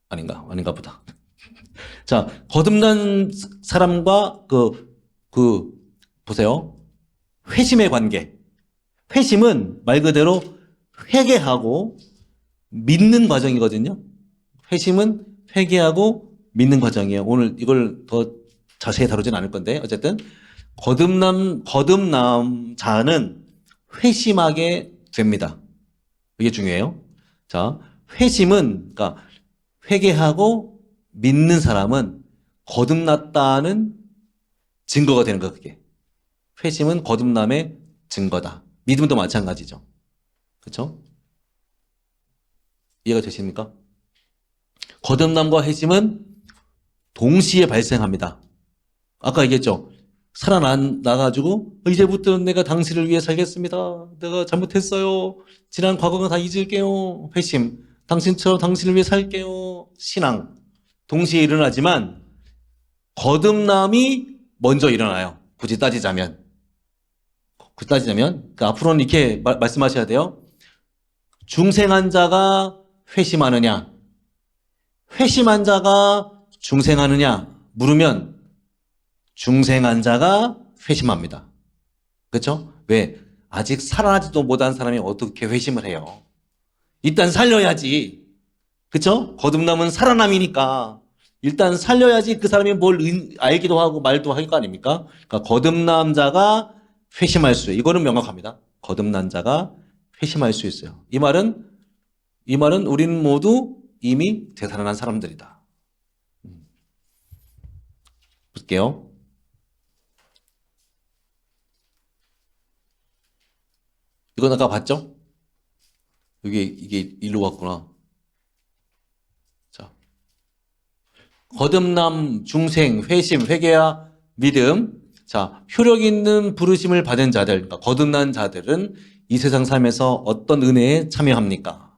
아닌가 보다. 자, 거듭난 사람과 보세요. 회심의 관계. 회심은 말 그대로 회개하고 믿는 과정이거든요. 회심은 회개하고 믿는 과정이에요. 오늘 이걸 더 자세히 다루진 않을 건데 어쨌든 거듭남 자는 회심하게 됩니다. 이게 중요해요. 자, 회심은 그러니까 회개하고 믿는 사람은 거듭났다는 증거가 되는 거예요. 그게. 회심은 거듭남의 증거다. 믿음도 마찬가지죠. 그렇죠? 이해가 되십니까? 거듭남과 회심은 동시에 발생합니다. 아까 얘기했죠. 살아나가지고 이제부터는 내가 당신을 위해 살겠습니다. 내가 잘못했어요. 지난 과거는 다 잊을게요. 회심. 당신처럼 당신을 위해 살게요. 신앙. 동시에 일어나지만 거듭남이 먼저 일어나요. 굳이 따지자면. 그러니까 앞으로는 이렇게 말씀하셔야 돼요. 중생한 자가 회심하느냐? 회심한 자가 중생하느냐? 물으면 중생한 자가 회심합니다. 그렇죠? 왜? 아직 살아나지도 못한 사람이 어떻게 회심을 해요? 일단 살려야지. 그렇죠? 거듭남은 살아남이니까 일단 살려야지 그 사람이 뭘 알기도 하고 말도 할 거 아닙니까? 그러니까 거듭난 자가 회심할 수, 이거는 명확합니다. 거듭난 자가 회심할 수 있어요. 이 말은 우리는 모두 이미 되살아난 사람들이다. 볼게요. 이건 아까 봤죠? 이게 일로 왔구나. 자, 거듭남, 중생, 회심, 회개와 믿음. 자, 효력 있는 부르심을 받은 자들, 그러니까 거듭난 자들은 이 세상 삶에서 어떤 은혜에 참여합니까?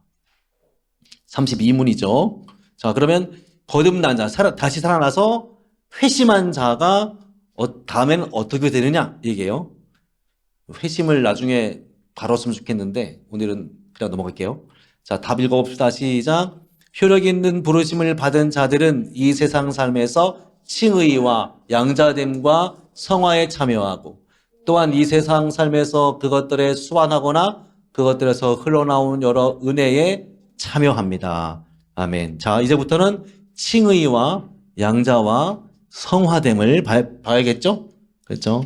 32문이죠. 자, 그러면 거듭난 자, 다시 살아나서 회심한 자가 다음에는 어떻게 되느냐 얘기해요. 회심을 나중에 다뤘으면 좋겠는데 오늘은 그냥 넘어갈게요. 자, 답 읽어봅시다. 시작. 효력 있는 부르심을 받은 자들은 이 세상 삶에서 칭의와 양자됨과 성화에 참여하고 또한 이 세상 삶에서 그것들에 수완하거나 그것들에서 흘러나오는 여러 은혜에 참여합니다. 아멘. 자, 이제부터는 칭의와 양자와 성화됨을 봐야겠죠? 그렇죠?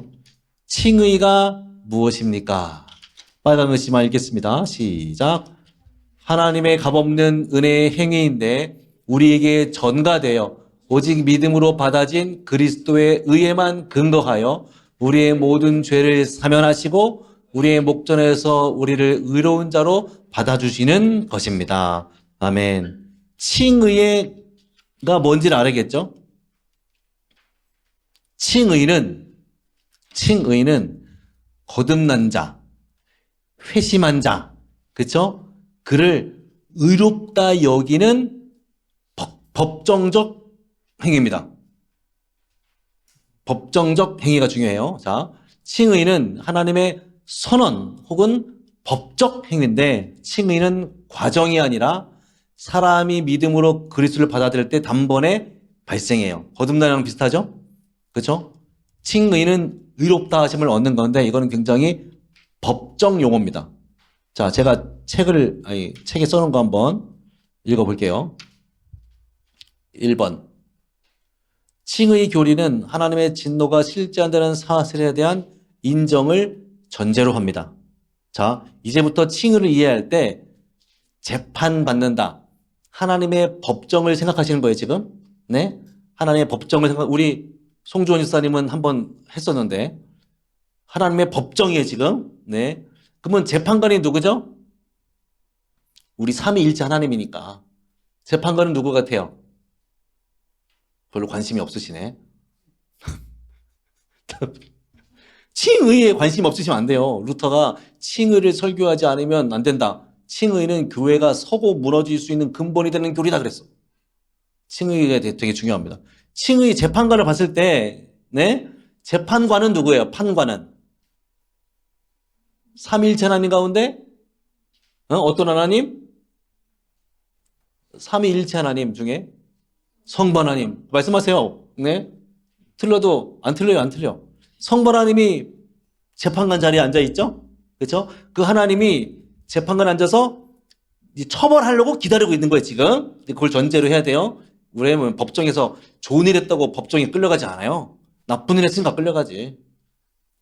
칭의가 무엇입니까? 빨간 글씨만 읽겠습니다. 시작. 하나님의 값없는 은혜의 행위인데 우리에게 전가되어 오직 믿음으로 받아진 그리스도의 의에만 근거하여 우리의 모든 죄를 사면하시고 우리의 목전에서 우리를 의로운 자로 받아주시는 것입니다. 아멘. 칭의가 뭔지를 알아야겠죠? 칭의는 거듭난 자, 회심한 자, 그쵸? 그를 의롭다 여기는 법정적 행위입니다. 법정적 행위가 중요해요. 자, 칭의는 하나님의 선언 혹은 법적 행위인데 칭의는 과정이 아니라 사람이 믿음으로 그리스도를 받아들일 때 단번에 발생해요. 거듭나는 비슷하죠? 그렇죠? 칭의는 의롭다 하심을 얻는 건데 이거는 굉장히 법정 용어입니다. 자, 제가 책에 써놓은 거 한번 읽어볼게요. 1번. 칭의 교리는 하나님의 진노가 실제한다는 사실에 대한 인정을 전제로 합니다. 자, 이제부터 칭의를 이해할 때 재판받는다. 하나님의 법정을 생각하시는 거예요, 지금. 네? 하나님의 법정을 우리 송주원 집사님은 한번 했었는데, 하나님의 법정이에요, 지금. 네. 그러면 재판관이 누구죠? 우리 삼위일체 하나님이니까. 재판관은 누구 같아요? 별로 관심이 없으시네. 칭의에 관심 없으시면 안 돼요. 루터가 칭의를 설교하지 않으면 안 된다. 칭의는 교회가 서고 무너질 수 있는 근본이 되는 교리다 그랬어. 칭의가 되게 중요합니다. 칭의 재판관을 봤을 때, 네? 재판관은 누구예요? 판관은? 삼위일체 하나님 가운데 어떤 하나님? 삼위일체 하나님 중에 성부 하나님. 말씀하세요. 네? 틀려도 안 틀려요, 안 틀려. 성부 하나님이 재판관 자리에 앉아 있죠? 그렇죠? 그 하나님이 재판관에 앉아서 처벌하려고 기다리고 있는 거예요, 지금. 그걸 전제로 해야 돼요. 왜냐면 법정에서 좋은 일 했다고 법정에 끌려가지 않아요. 나쁜 일 했으니까 끌려가지.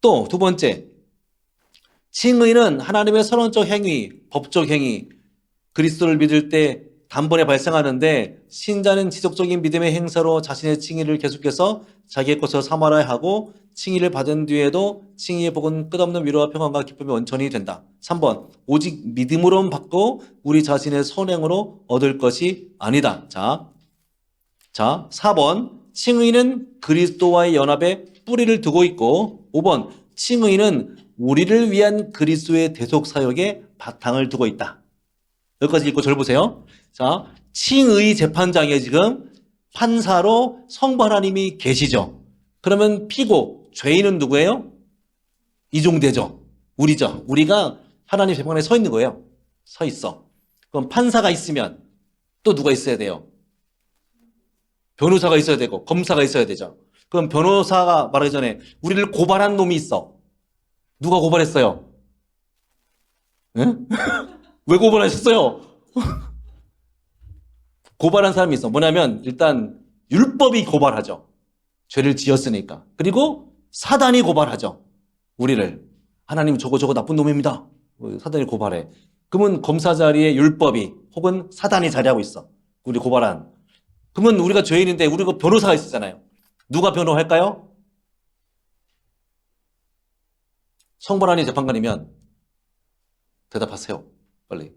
또 두 번째, 칭의는 하나님의 선언적 행위, 법적 행위, 그리스도를 믿을 때 단번에 발생하는데 신자는 지속적인 믿음의 행사로 자신의 칭의를 계속해서 자기의 것으로 삼아야 하고 칭의를 받은 뒤에도 칭의의 복은 끝없는 위로와 평안과 기쁨의 원천이 된다. 3번, 오직 믿음으로만 받고 우리 자신의 선행으로 얻을 것이 아니다. 자, 4번, 칭의는 그리스도와의 연합에 뿌리를 두고 있고 5번, 칭의는 우리를 위한 그리스도의 대속 사역에 바탕을 두고 있다. 여기까지 읽고 저를 보세요. 자, 칭의 재판장에 지금 판사로 성부 하나님이 계시죠. 그러면 피고, 죄인은 누구예요? 이종대죠. 우리죠. 우리가 하나님 재판관에 서 있는 거예요. 서 있어. 그럼 판사가 있으면 또 누가 있어야 돼요? 변호사가 있어야 되고 검사가 있어야 되죠. 그럼 변호사가 말하기 전에 우리를 고발한 놈이 있어. 누가 고발했어요? 응? 왜 고발하셨어요? 고발한 사람이 있어. 뭐냐면 일단 율법이 고발하죠. 죄를 지었으니까. 그리고 사단이 고발하죠. 우리를. 하나님 저거 나쁜 놈입니다. 사단이 고발해. 그러면 검사 자리에 율법이 혹은 사단이 자리하고 있어. 우리 고발한. 그러면 우리가 죄인인데 우리가 변호사가 있었잖아요. 누가 변호할까요? 성부 하나님 재판관이면 대답하세요. 빨리.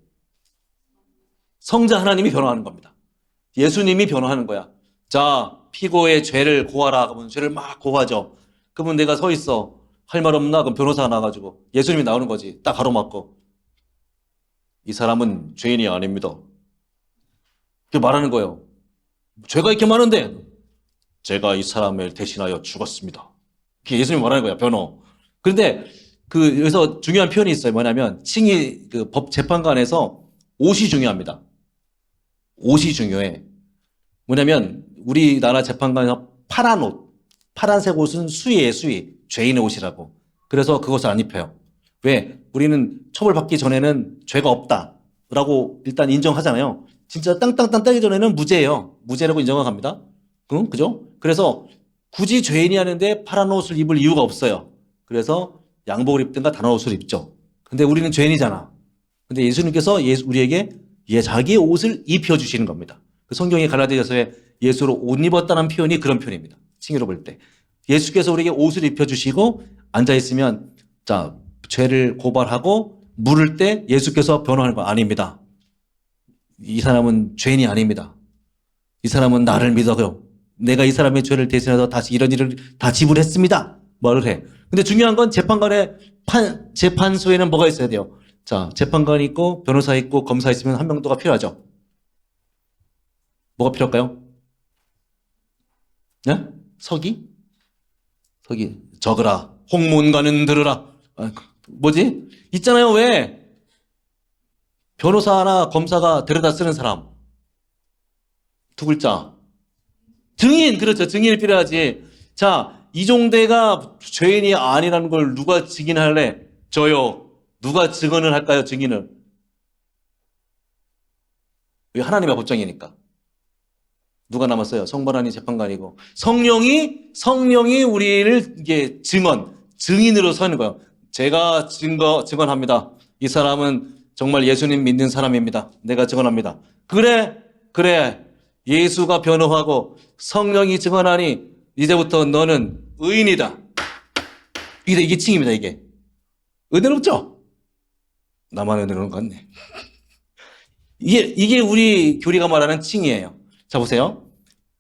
성자 하나님이 변호하는 겁니다. 예수님이 변호하는 거야. 자, 피고의 죄를 고하라. 그러면 죄를 막 고하죠. 그러면 내가 서 있어. 할 말 없나? 그럼 변호사가 나와가지고 예수님이 나오는 거지. 딱 가로막고. 이 사람은 죄인이 아닙니다. 그렇게 말하는 거예요. 죄가 이렇게 많은데 제가 이 사람을 대신하여 죽었습니다. 그게 예수님이 말하는 거야. 변호. 그런데 여기서 중요한 표현이 있어요. 뭐냐면 칭의 법 재판관에서 옷이 중요합니다. 옷이 중요해. 뭐냐면 우리나라 재판관에서 파란 옷, 파란색 옷은 수의예요, 수의. 죄인의 옷이라고. 그래서 그것을 안 입혀요. 왜? 우리는 처벌받기 전에는 죄가 없다라고 일단 인정하잖아요. 진짜 땅땅땅 따기 전에는 무죄예요. 무죄라고 인정을 합니다. 그죠? 그래서 굳이 죄인이 하는데 파란 옷을 입을 이유가 없어요. 그래서 양복을 입든가 다른 옷을 입죠. 근데 우리는 죄인이잖아. 근데 예수님께서 우리에게 자기의 옷을 입혀주시는 겁니다. 그 성경의 갈라디아서에 예수로 옷 입었다는 표현이 그런 표현입니다. 칭의로 볼 때. 예수께서 우리에게 옷을 입혀주시고 앉아있으면 자, 죄를 고발하고 물을 때 예수께서 변호하는 거 아닙니다. 이 사람은 죄인이 아닙니다. 이 사람은 나를 믿어요. 내가 이 사람의 죄를 대신해서 다시 이런 일을 다 지불했습니다. 말을 해. 근데 중요한 건 재판관의 재판소에는 뭐가 있어야 돼요? 자, 재판관이 있고 변호사 있고 검사 있으면 한 명 더가 필요하죠. 뭐가 필요할까요? 네? 서기? 적으라. 홍문관은 들으라. 뭐지? 있잖아요. 왜? 변호사나 검사가 데려다 쓰는 사람. 두 글자. 증인. 그렇죠. 증인이 필요하지. 자, 이종대가 죄인이 아니라는 걸 누가 증인할래? 저요. 누가 증언을 할까요? 증인을. 왜? 하나님의 법정이니까. 누가 남았어요? 성벌하니 재판관이고. 성령이 우리를 이게 증인으로 서는 거예요. 제가 증언합니다. 이 사람은 정말 예수님 믿는 사람입니다. 내가 증언합니다. 그래. 예수가 변호하고 성령이 증언하니 이제부터 너는 의인이다. 이게 칭입니다, 이게. 은혜롭죠? 나만 은혜로운 것 같네. 이게 우리 교리가 말하는 칭이에요. 자, 보세요.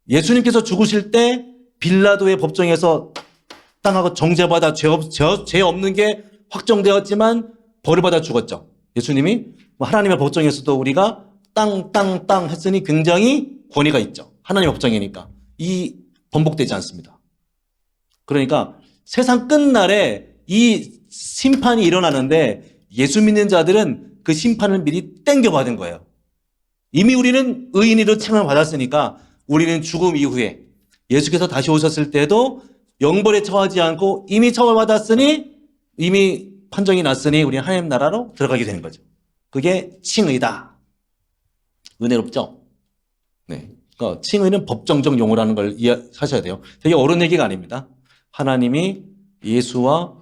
예수님께서 죽으실 때 빌라도의 법정에서 땅하고 정죄받아 죄 없는 게 확정되었지만 벌을 받아 죽었죠. 예수님이 하나님의 법정에서도 우리가 땅 했으니 굉장히 권위가 있죠. 하나님의 법정이니까. 이 번복되지 않습니다. 그러니까 세상 끝날에 이 심판이 일어나는데 예수 믿는 자들은 그 심판을 미리 땡겨받은 거예요. 이미 우리는 의인으로 칭을 받았으니까 우리는 죽음 이후에 예수께서 다시 오셨을 때도 영벌에 처하지 않고 이미 처벌받았으니 이미 판정이 났으니 우리는 하나님 나라로 들어가게 되는 거죠. 그게 칭의다. 은혜롭죠? 네. 그러니까 칭의는 법정적 용어라는 걸 이해하셔야 돼요. 되게 어려운 얘기가 아닙니다. 하나님이 예수와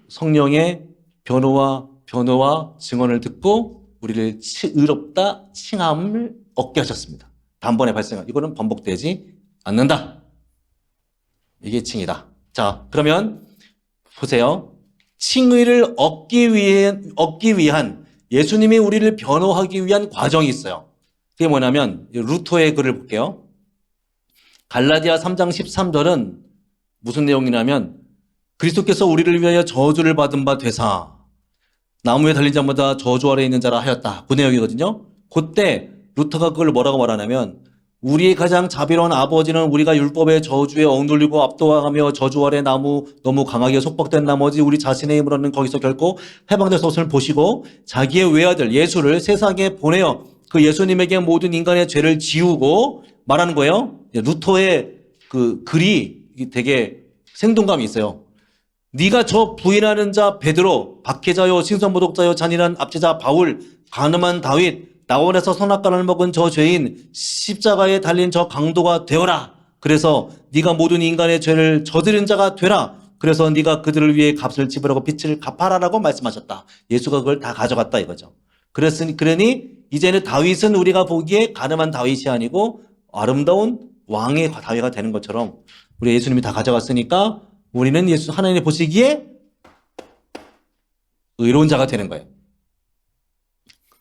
성령의 변호와 증언을 듣고 우리를 의롭다 칭함을 얻게 하셨습니다. 단번에 발생한 이거는 반복되지 않는다. 이게 칭이다. 자, 그러면 보세요. 칭의를 얻기 위한 예수님이 우리를 변호하기 위한 과정이 있어요. 그게 뭐냐면 루터의 글을 볼게요. 갈라디아 3장 13절은 무슨 내용이냐면 그리스도께서 우리를 위하여 저주를 받은 바 되사 나무에 달린 자마다 저주 아래에 있는 자라 하였다. 그 내용이거든요. 그때 루터가 그걸 뭐라고 말하냐면 우리의 가장 자비로운 아버지는 우리가 율법의 저주에 억눌리고 압도하며 저주 아래 너무 강하게 속박된 나머지 우리 자신의 힘으로는 거기서 결코 해방될 수 없음을 보시고 자기의 외아들 예수를 세상에 보내어 그 예수님에게 모든 인간의 죄를 지우고 말하는 거예요. 루터의 그 글이 되게 생동감이 있어요. 네가 저 부인하는 자 베드로, 박해자요, 신선모독자요, 잔인한 압제자 바울, 간음한 다윗, 나원에서 선악과를 먹은 저 죄인, 십자가에 달린 저 강도가 되어라. 그래서 네가 모든 인간의 죄를 저지른 자가 되라. 그래서 네가 그들을 위해 값을 지불하고 빚을 갚아라라고 말씀하셨다. 예수가 그걸 다 가져갔다 이거죠. 그러니 이제는 다윗은 우리가 보기에 가늠한 다윗이 아니고 아름다운 왕의 다윗가 되는 것처럼 우리 예수님이 다 가져갔으니까 우리는 하나님이 보시기에 의로운 자가 되는 거예요.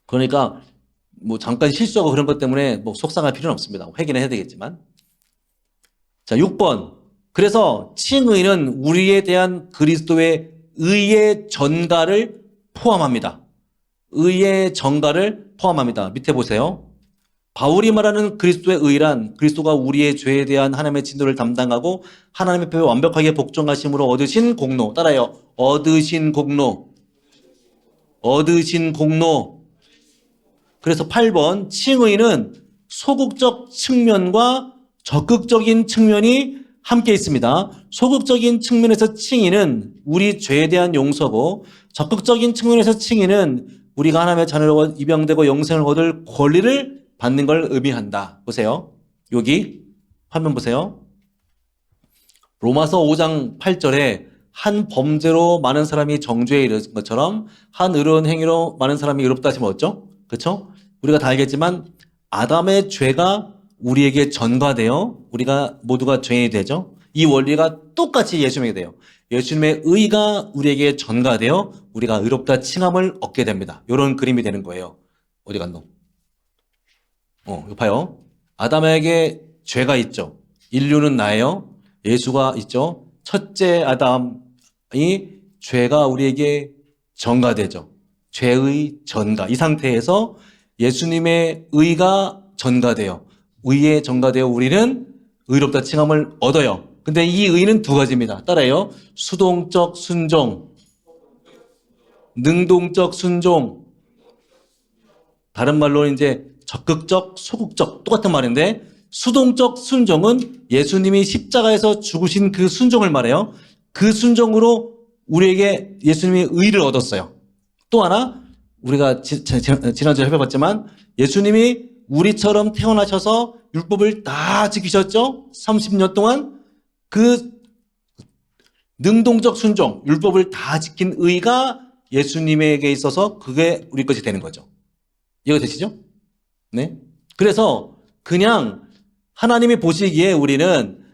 그러니까 뭐 잠깐 실수하고 그런 것 때문에 뭐 속상할 필요는 없습니다. 회개는 해야 되겠지만. 자, 6번. 그래서 칭의는 우리에 대한 그리스도의 의의 전가를 포함합니다. 의의 전가를 포함합니다. 밑에 보세요. 바울이 말하는 그리스도의 의란 그리스도가 우리의 죄에 대한 하나님의 진노를 담당하고 하나님의 표에 완벽하게 복종하심으로 얻으신 공로. 따라요. 얻으신 공로. 그래서 8번 칭의는 소극적 측면과 적극적인 측면이 함께 있습니다. 소극적인 측면에서 칭의는 우리 죄에 대한 용서고 적극적인 측면에서 칭의는 우리가 하나님의 자녀로 입양되고 영생을 얻을 권리를 받는 걸 의미한다. 보세요. 여기 화면 보세요. 로마서 5장 8절에 한 범죄로 많은 사람이 정죄에 이르는 것처럼 한 의로운 행위로 많은 사람이 의롭다 하시면 어쩌죠? 그렇죠? 우리가 다 알겠지만 아담의 죄가 우리에게 전가되어 우리가 모두가 죄인이 되죠. 이 원리가 똑같이 예수님에게 돼요. 예수님의 의가 우리에게 전가되어 우리가 의롭다 칭함을 얻게 됩니다. 이런 그림이 되는 거예요. 어디 갔노? 이거 봐요. 아담에게 죄가 있죠. 인류는 나예요. 예수가 있죠. 첫째 아담이 죄가 우리에게 전가되죠. 죄의 전가. 이 상태에서 예수님의 의가 전가돼요. 의에 전가되어 우리는 의롭다 칭함을 얻어요. 근데 이 의는 두 가지입니다. 따라해요. 수동적 순종, 능동적 순종. 다른 말로 이제 적극적, 소극적. 똑같은 말인데 수동적 순종은 예수님이 십자가에서 죽으신 그 순종을 말해요. 그 순종으로 우리에게 예수님이 의를 얻었어요. 또 하나 우리가 지난주에 해봤지만 예수님이 우리처럼 태어나셔서 율법을 다 지키셨죠? 30년 동안 그 능동적 순종, 율법을 다 지킨 의가 예수님에게 있어서 그게 우리 것이 되는 거죠. 이해가 되시죠? 네. 그래서 그냥 하나님이 보시기에 우리는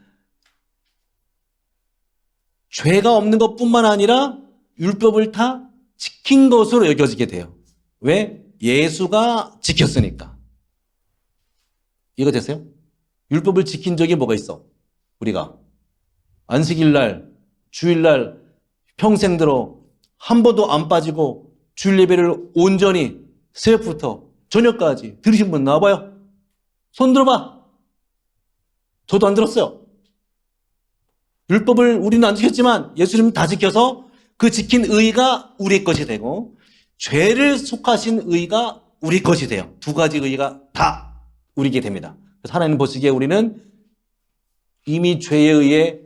죄가 없는 것뿐만 아니라 율법을 다 지킨 것으로 여겨지게 돼요. 왜? 예수가 지켰으니까. 이거 되세요? 율법을 지킨 적이 뭐가 있어? 우리가 안식일날, 주일날 평생 들어 한 번도 안 빠지고 주일 예배를 온전히 새벽부터 저녁까지 들으신 분 나와봐요. 손 들어봐. 저도 안 들었어요. 율법을 우리는 안 지켰지만 예수님은 다 지켜서 그 지킨 의가 우리 것이 되고 죄를 속하신 의가 우리 것이 돼요. 두 가지 의가 다 우리게 됩니다. 그래서 하나님 보시기에 우리는 이미 죄에 의해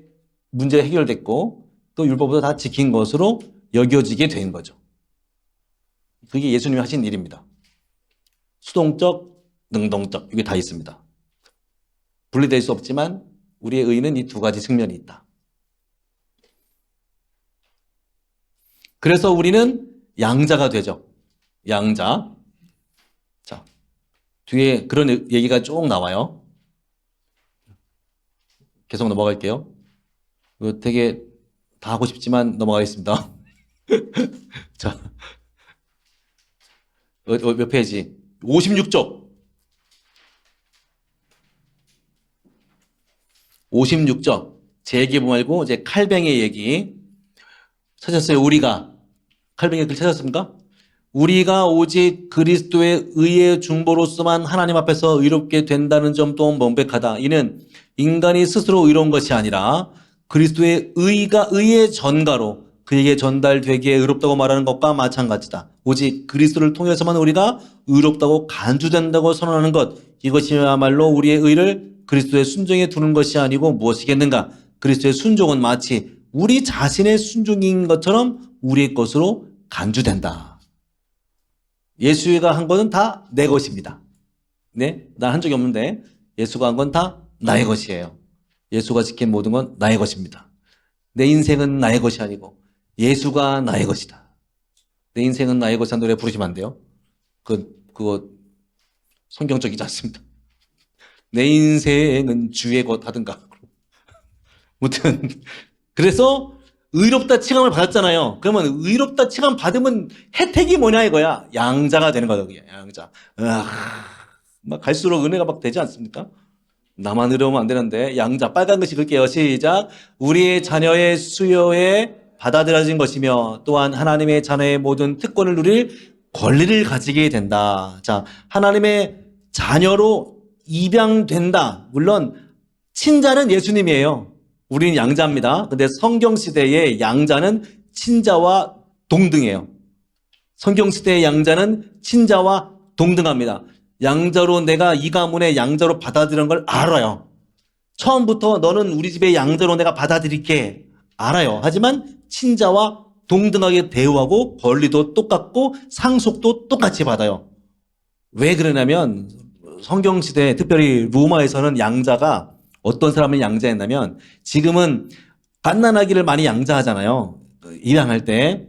문제가 해결됐고 또 율법보다 다 지킨 것으로 여겨지게 된 거죠. 그게 예수님이 하신 일입니다. 수동적, 능동적 이게 다 있습니다. 분리될 수 없지만 우리의 의는 이 두 가지 측면이 있다. 그래서 우리는 양자가 되죠. 양자. 자, 뒤에 그런 얘기가 쭉 나와요. 계속 넘어갈게요. 이거 되게 다 하고 싶지만 넘어가겠습니다. 자, 몇 페이지? 56쪽. 56쪽. 제 얘기 말고 이제 칼뱅의 얘기. 찾았어요. 우리가. 칼뱅의 글 찾았습니까? 우리가 오직 그리스도의 의의 중보로서만 하나님 앞에서 의롭게 된다는 점 또한 명백하다. 이는 인간이 스스로 의로운 것이 아니라 그리스도의 의의 전가로 그에게 전달되기에 의롭다고 말하는 것과 마찬가지다. 오직 그리스도를 통해서만 우리가 의롭다고 간주된다고 선언하는 것, 이것이야말로 우리의 의를 그리스도의 순종에 두는 것이 아니고 무엇이겠는가? 그리스도의 순종은 마치 우리 자신의 순종인 것처럼 우리의 것으로 간주된다. 예수가 한 것은 다 내 것입니다. 네, 난 한 적이 없는데 예수가 한 건 다 나의 것이에요. 예수가 지킨 모든 건 나의 것입니다. 내 인생은 나의 것이 아니고 예수가 나의 것이다. 내 인생은 나의 것이라는 노래 부르시면 안 돼요. 그거 성경적이지 않습니다. 내 인생은 주의 것 하든가. 아무튼 그래서 의롭다 칭함을 받았잖아요. 그러면 의롭다 칭함 받으면 혜택이 뭐냐 이거야. 양자가 되는 거야. 양자. 막 갈수록 은혜가 막 되지 않습니까? 나만 의로우면 안 되는데 양자 빨간 글씨 글게요. 시작. 우리의 자녀의 수요에 받아들여진 것이며 또한 하나님의 자녀의 모든 특권을 누릴 권리를 가지게 된다. 자, 하나님의 자녀로 입양된다. 물론 친자는 예수님이에요. 우리는 양자입니다. 근데 성경시대의 양자는 친자와 동등해요. 성경시대의 양자는 친자와 동등합니다. 양자로 내가 이 가문의 양자로 받아들이는 걸 알아요. 처음부터 너는 우리 집의 양자로 내가 받아들일게 알아요. 하지만 친자와 동등하게 대우하고 권리도 똑같고 상속도 똑같이 받아요. 왜 그러냐면 성경시대 특별히 로마에서는 양자가 어떤 사람을 양자했냐면 지금은 갓난아기를 많이 양자하잖아요. 입양할 때.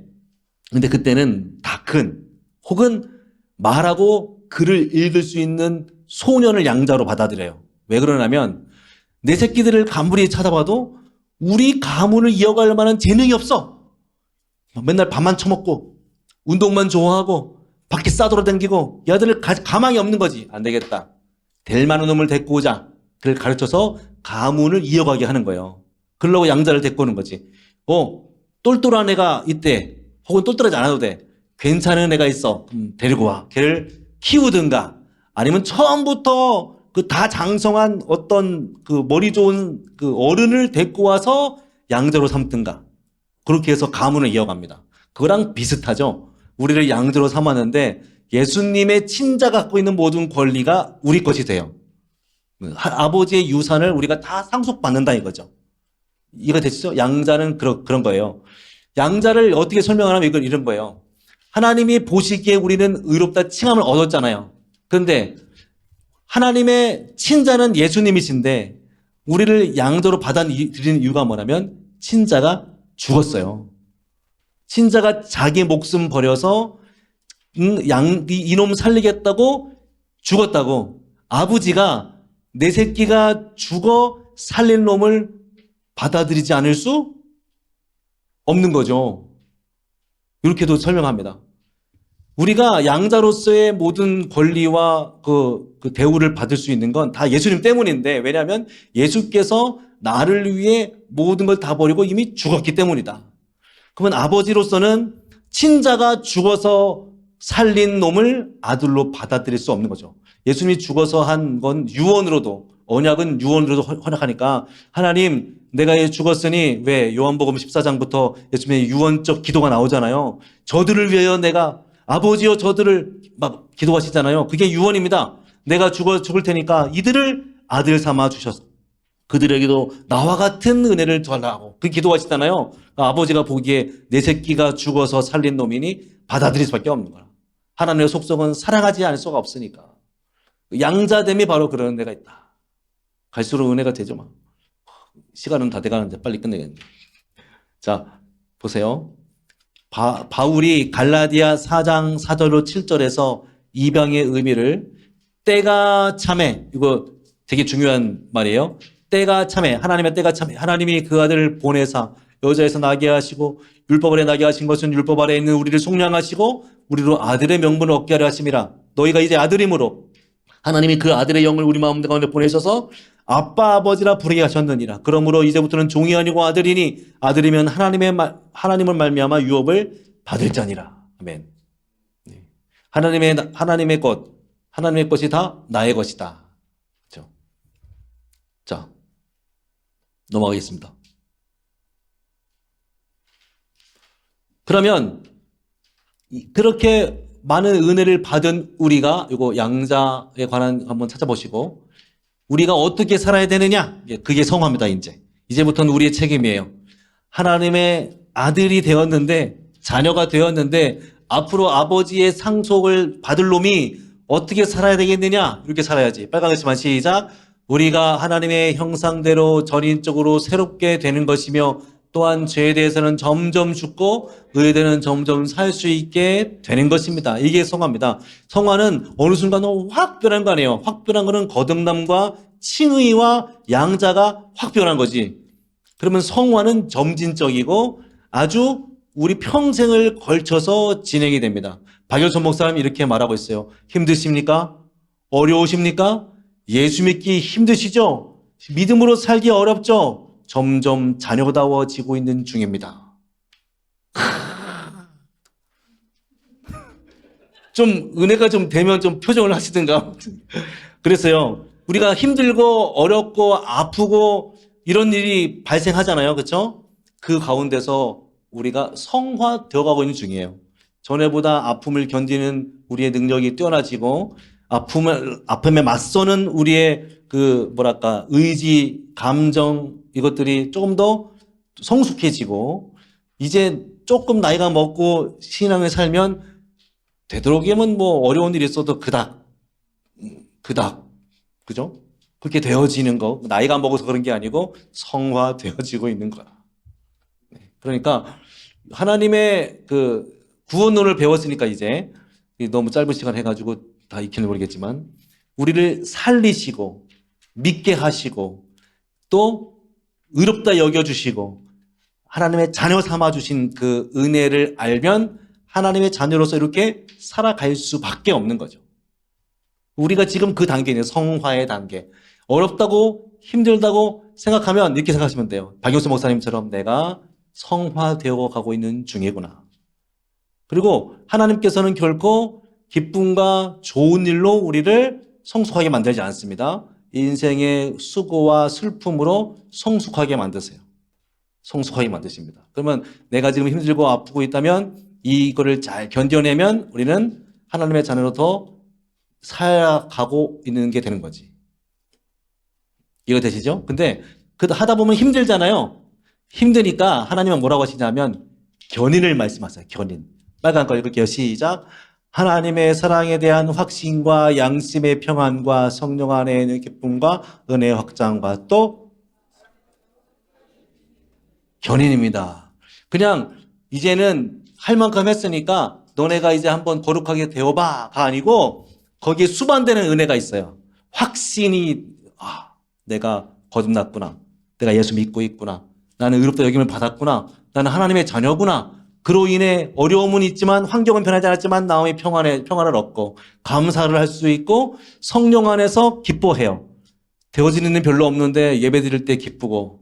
근데 그때는 다 큰 혹은 말하고 글을 읽을 수 있는 소년을 양자로 받아들여요. 왜 그러냐면 내 새끼들을 가물이 찾아봐도 우리 가문을 이어갈 만한 재능이 없어. 맨날 밥만 처먹고 운동만 좋아하고 밖에 싸돌아다니고 얘들을 가망이 없는 거지. 안 되겠다. 될 만한 놈을 데리고 오자. 그를 가르쳐서 가문을 이어가게 하는 거예요. 그러려고 양자를 데리고 오는 거지. 똘똘한 애가 있대. 혹은 똘똘하지 않아도 돼. 괜찮은 애가 있어. 데리고 와. 걔를 키우든가 아니면 처음부터 그 다 장성한 어떤 그 머리 좋은 그 어른을 데리고 와서 양자로 삼든가. 그렇게 해서 가문을 이어갑니다. 그거랑 비슷하죠. 우리를 양자로 삼았는데 예수님의 친자가 갖고 있는 모든 권리가 우리 것이 돼요. 아버지의 유산을 우리가 다 상속받는다 이거죠. 이해가 되시죠? 양자는 그런 거예요. 양자를 어떻게 설명하냐면 이걸 이런 거예요. 하나님이 보시기에 우리는 의롭다 칭함을 얻었잖아요. 그런데 하나님의 친자는 예수님이신데 우리를 양자로 받아들이는 이유가 뭐냐면 친자가 죽었어요. 친자가 자기 목숨 버려서 이놈 살리겠다고 죽었다고. 아버지가 내 새끼가 죽어 살릴 놈을 받아들이지 않을 수 없는 거죠. 이렇게도 설명합니다. 우리가 양자로서의 모든 권리와 그 대우를 받을 수 있는 건 다 예수님 때문인데, 왜냐하면 예수께서 나를 위해 모든 걸 다 버리고 이미 죽었기 때문이다. 그러면 아버지로서는 친자가 죽어서 살린 놈을 아들로 받아들일 수 없는 거죠. 예수님이 죽어서 한 건 유언으로도, 언약은 유언으로도 허락하니까 하나님 내가 죽었으니, 왜 요한복음 14장부터 예수님의 유언적 기도가 나오잖아요. 저들을 위하여 내가, 아버지여 저들을 막 기도하시잖아요. 그게 유언입니다. 내가 죽을 테니까 이들을 아들 삼아 주셔서 그들에게도 나와 같은 은혜를 달라고 그 기도하시잖아요. 아버지가 보기에 내 새끼가 죽어서 살린 놈이니 받아들일 수밖에 없는 거야. 하나님의 속성은 사랑하지 않을 수가 없으니까. 양자됨이 바로 그런 은혜가 있다. 갈수록 은혜가 되죠. 막. 시간은 다 돼가는데 빨리 끝내겠네. 자, 보세요. 바울이 갈라디아 4장 4절로 7절에서 이방의 의미를 때가 참에, 이거 되게 중요한 말이에요. 때가 참에, 하나님의 때가 참에, 하나님이 그 아들을 보내사 여자에서 나게 하시고 율법 아래 나게 하신 것은 율법 아래 있는 우리를 속량하시고 우리로 아들의 명분을 얻게 하려 하심이라. 너희가 이제 아들이므로 하나님이 그 아들의 영을 우리 마음 가운데 보내셔서 아빠 아버지라 부르게 하셨느니라. 그러므로 이제부터는 종이 아니고 아들이니 아들이면 하나님을 말미암아 유업을 받을 자니라. 아멘. 하나님의 것이 다 나의 것이다. 그렇죠? 자, 넘어가겠습니다. 그러면 그렇게 많은 은혜를 받은 우리가, 이거 양자에 관한 한번 찾아보시고, 우리가 어떻게 살아야 되느냐? 그게 성화입니다, 이제. 이제부터는 우리의 책임이에요. 하나님의 아들이 되었는데, 자녀가 되었는데, 앞으로 아버지의 상속을 받을 놈이 어떻게 살아야 되겠느냐? 이렇게 살아야지. 빨강에서만 시작. 우리가 하나님의 형상대로 전인적으로 새롭게 되는 것이며, 또한 죄에 대해서는 점점 죽고 의에 대해서는 점점 살 수 있게 되는 것입니다. 이게 성화입니다. 성화는 어느 순간은 확 변한 거 아니에요. 확 변한 거는 거듭남과 칭의와 양자가 확 변한 거지. 그러면 성화는 점진적이고 아주 우리 평생을 걸쳐서 진행이 됩니다. 박열선 목사님이 이렇게 말하고 있어요. 힘드십니까? 어려우십니까? 예수 믿기 힘드시죠? 믿음으로 살기 어렵죠? 점점 자녀다워지고 있는 중입니다. 좀 은혜가 좀 되면 좀 표정을 하시든가. 그래서요, 우리가 힘들고 어렵고 아프고 이런 일이 발생하잖아요. 그렇죠? 그 가운데서 우리가 성화되어 가고 있는 중이에요. 전에보다 아픔을 견디는 우리의 능력이 뛰어나지고 아픔에 맞서는 우리의 의지, 감정, 이것들이 조금 더 성숙해지고, 이제 조금 나이가 먹고 신앙을 살면 되도록이면 뭐 어려운 일이 있어도 그닥, 그죠? 그렇게 되어지는 거. 나이가 먹어서 그런 게 아니고 성화되어지고 있는 거야. 그러니까 하나님의 그 구원론을 배웠으니까 이제 너무 짧은 시간 해가지고 다 익히는 모르겠지만, 우리를 살리시고 믿게 하시고 또 의롭다 여겨주시고 하나님의 자녀 삼아주신 그 은혜를 알면 하나님의 자녀로서 이렇게 살아갈 수밖에 없는 거죠. 우리가 지금 그 단계네요. 성화의 단계. 어렵다고 힘들다고 생각하면 이렇게 생각하시면 돼요. 박용수 목사님처럼 내가 성화되어 가고 있는 중이구나. 그리고 하나님께서는 결코 기쁨과 좋은 일로 우리를 성숙하게 만들지 않습니다. 인생의 수고와 슬픔으로 성숙하게 만드세요. 성숙하게 만드십니다. 그러면 내가 지금 힘들고 아프고 있다면 이거를 잘 견뎌내면 우리는 하나님의 자녀로 더 살아가고 있는 게 되는 거지. 이거 되시죠? 근데 그 하다 보면 힘들잖아요. 힘드니까 하나님은 뭐라고 하시냐면 견인을 말씀하세요. 견인. 빨간 거 읽을게요. 시작. 하나님의 사랑에 대한 확신과 양심의 평안과 성령 안에 있는 기쁨과 은혜의 확장과 또 견인입니다. 그냥 이제는 할 만큼 했으니까 너네가 이제 한번 거룩하게 되어봐가 아니고 거기에 수반되는 은혜가 있어요. 확신이 내가 거듭났구나. 내가 예수 믿고 있구나. 나는 의롭다 여김을 받았구나. 나는 하나님의 자녀구나. 그로 인해 어려움은 있지만 환경은 변하지 않았지만 마음의 평안을 얻고 감사를 할 수 있고 성령 안에서 기뻐해요. 되어지는 일은 별로 없는데 예배 드릴 때 기쁘고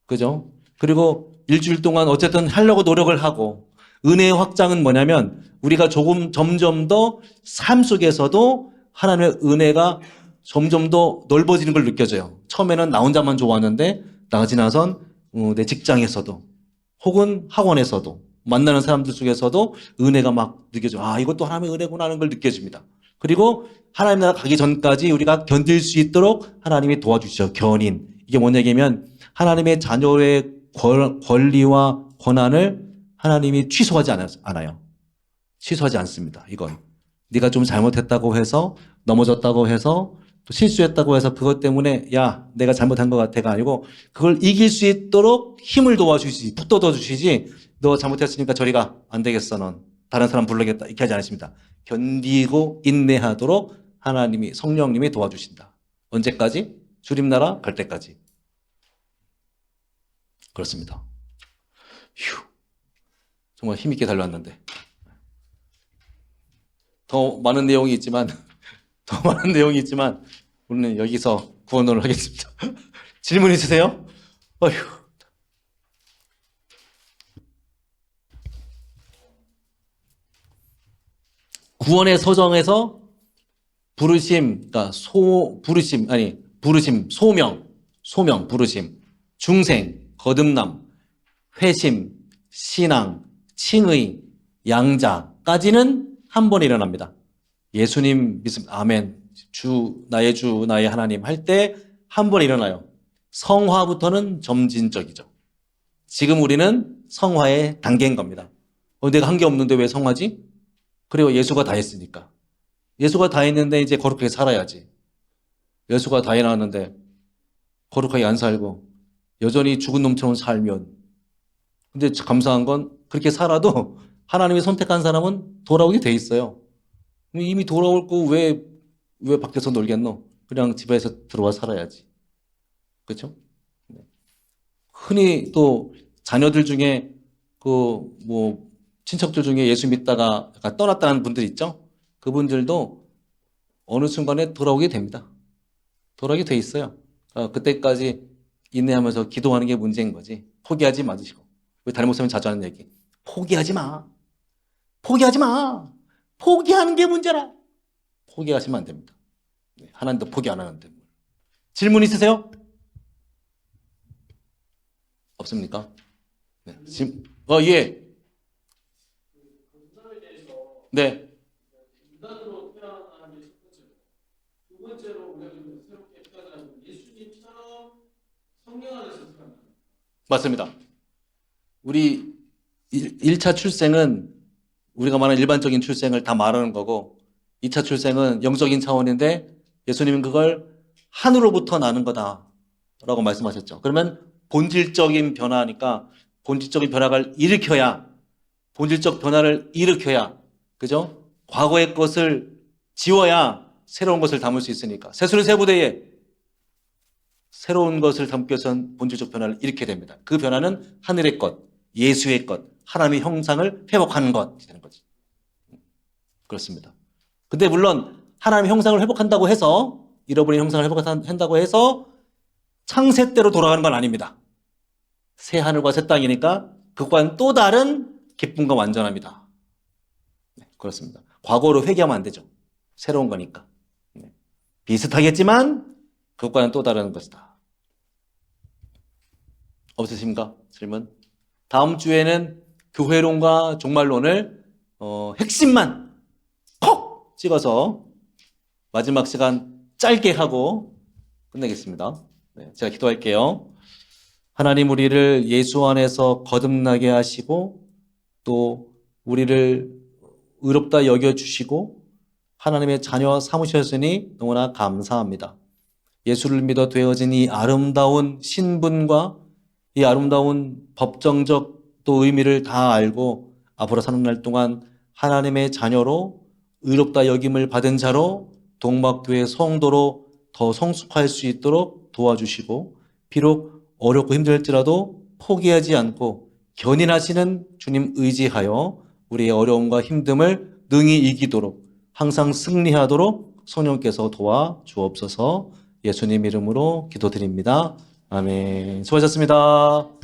그죠? 그리고 일주일 동안 어쨌든 하려고 노력을 하고 은혜의 확장은 뭐냐면 우리가 점점 더 삶 속에서도 하나님의 은혜가 점점 더 넓어지는 걸 느껴져요. 처음에는 나 혼자만 좋았는데 나가 지나선 내 직장에서도 혹은 학원에서도 만나는 사람들 속에서도 은혜가 막 느껴져요. 이것도 하나님의 은혜구나 하는 걸 느껴집니다. 그리고 하나님 나라 가기 전까지 우리가 견딜 수 있도록 하나님이 도와주시죠. 견인. 이게 뭔 얘기냐면 하나님의 자녀의 권리와 권한을 하나님이 취소하지 않아요. 취소하지 않습니다. 이건 네가 좀 잘못했다고 해서 넘어졌다고 해서 또 실수했다고 해서 그것 때문에 야 내가 잘못한 것 같아가 아니고 그걸 이길 수 있도록 힘을 도와주시지 북돋워 주시지 너 잘못했으니까 저리 가 안 되겠어 넌 다른 사람 부르겠다 이렇게 하지 않으십니다. 견디고 인내하도록 하나님이 성령님이 도와주신다. 언제까지? 주님 나라 갈 때까지. 그렇습니다. 휴, 정말 힘있게 달려왔는데 더 많은 내용이 있지만 우리는 여기서 구원론을 하겠습니다. 질문 있으세요? 어휴. 구원의 서정에서 부르심, 그러니까 소명, 부르심, 중생, 거듭남, 회심, 신앙, 칭의, 양자까지는 한 번에 일어납니다. 예수님 믿음, 아멘. 나의 하나님 할 때 한 번에 일어나요. 성화부터는 점진적이죠. 지금 우리는 성화의 단계인 겁니다. 내가 한 게 없는데 왜 성화지? 그리고 예수가 다 했으니까. 예수가 다 했는데 이제 거룩하게 살아야지. 예수가 다 해놨는데 거룩하게 안 살고 여전히 죽은 놈처럼 살면 근데 감사한 건 그렇게 살아도 하나님이 선택한 사람은 돌아오게 돼 있어요. 이미 돌아올 거 왜 밖에서 놀겠노? 그냥 집에서 들어와 살아야지. 그렇죠? 흔히 또 자녀들 중에 친척들 중에 예수 믿다가 떠났다는 분들 있죠? 그분들도 어느 순간에 돌아오게 됩니다. 돌아오게 돼 있어요. 그때까지 인내하면서 기도하는 게 문제인 거지. 포기하지 마시고. 우리 담임 목사님 자주 하는 얘기. 포기하지 마. 포기하지 마. 포기하는 게 문제라. 포기하시면 안 됩니다. 하나님도 포기 안 하는데. 질문 있으세요? 없습니까? 네. 예. 네. 인간으로 태어나는 게 첫 번째로. 두 번째로 우리가 좀 새롭게 태어나는 예수님처럼 성령 안에서 태어나는. 맞습니다. 우리 1차 출생은 우리가 말하는 일반적인 출생을 다 말하는 거고 2차 출생은 영적인 차원인데 예수님은 그걸 하늘로부터 나는 거다라고 말씀하셨죠. 그러면 본질적인 변화니까 본질적인 변화를 본질적 변화를 일으켜야 그죠? 과거의 것을 지워야 새로운 것을 담을 수 있으니까 새수는 새 부대에 새로운 것을 담기 위해서는 본질적 변화를 일으켜야 됩니다. 그 변화는 하늘의 것, 예수의 것, 하나님의 형상을 회복하는 것이 되는 거지. 그렇습니다. 근데 물론 하나님의 형상을 회복한다고 해서 잃어버린 형상을 회복한다고 해서 창세 때로 돌아가는 건 아닙니다. 새 하늘과 새 땅이니까 그것과는 또 다른 기쁨과 완전합니다. 그렇습니다. 과거로 회귀하면 안 되죠. 새로운 거니까. 네. 비슷하겠지만 그것과는 또 다른 것이다. 없으십니까? 질문? 다음 주에는 교회론과 종말론을 핵심만 콕 찍어서 마지막 시간 짧게 하고 끝내겠습니다. 네, 제가 기도할게요. 하나님, 우리를 예수 안에서 거듭나게 하시고 또 우리를 의롭다 여겨주시고 하나님의 자녀 삼으셨으니 너무나 감사합니다. 예수를 믿어 되어진 이 아름다운 신분과 이 아름다운 법정적 또 의미를 다 알고 앞으로 사는 날 동안 하나님의 자녀로 의롭다 여김을 받은 자로 동막교회 성도로 더 성숙할 수 있도록 도와주시고 비록 어렵고 힘들지라도 포기하지 않고 견인하시는 주님 의지하여 우리의 어려움과 힘듦을 능히 이기도록 항상 승리하도록 성령께서 도와주옵소서. 예수님 이름으로 기도드립니다. 아멘. 수고하셨습니다.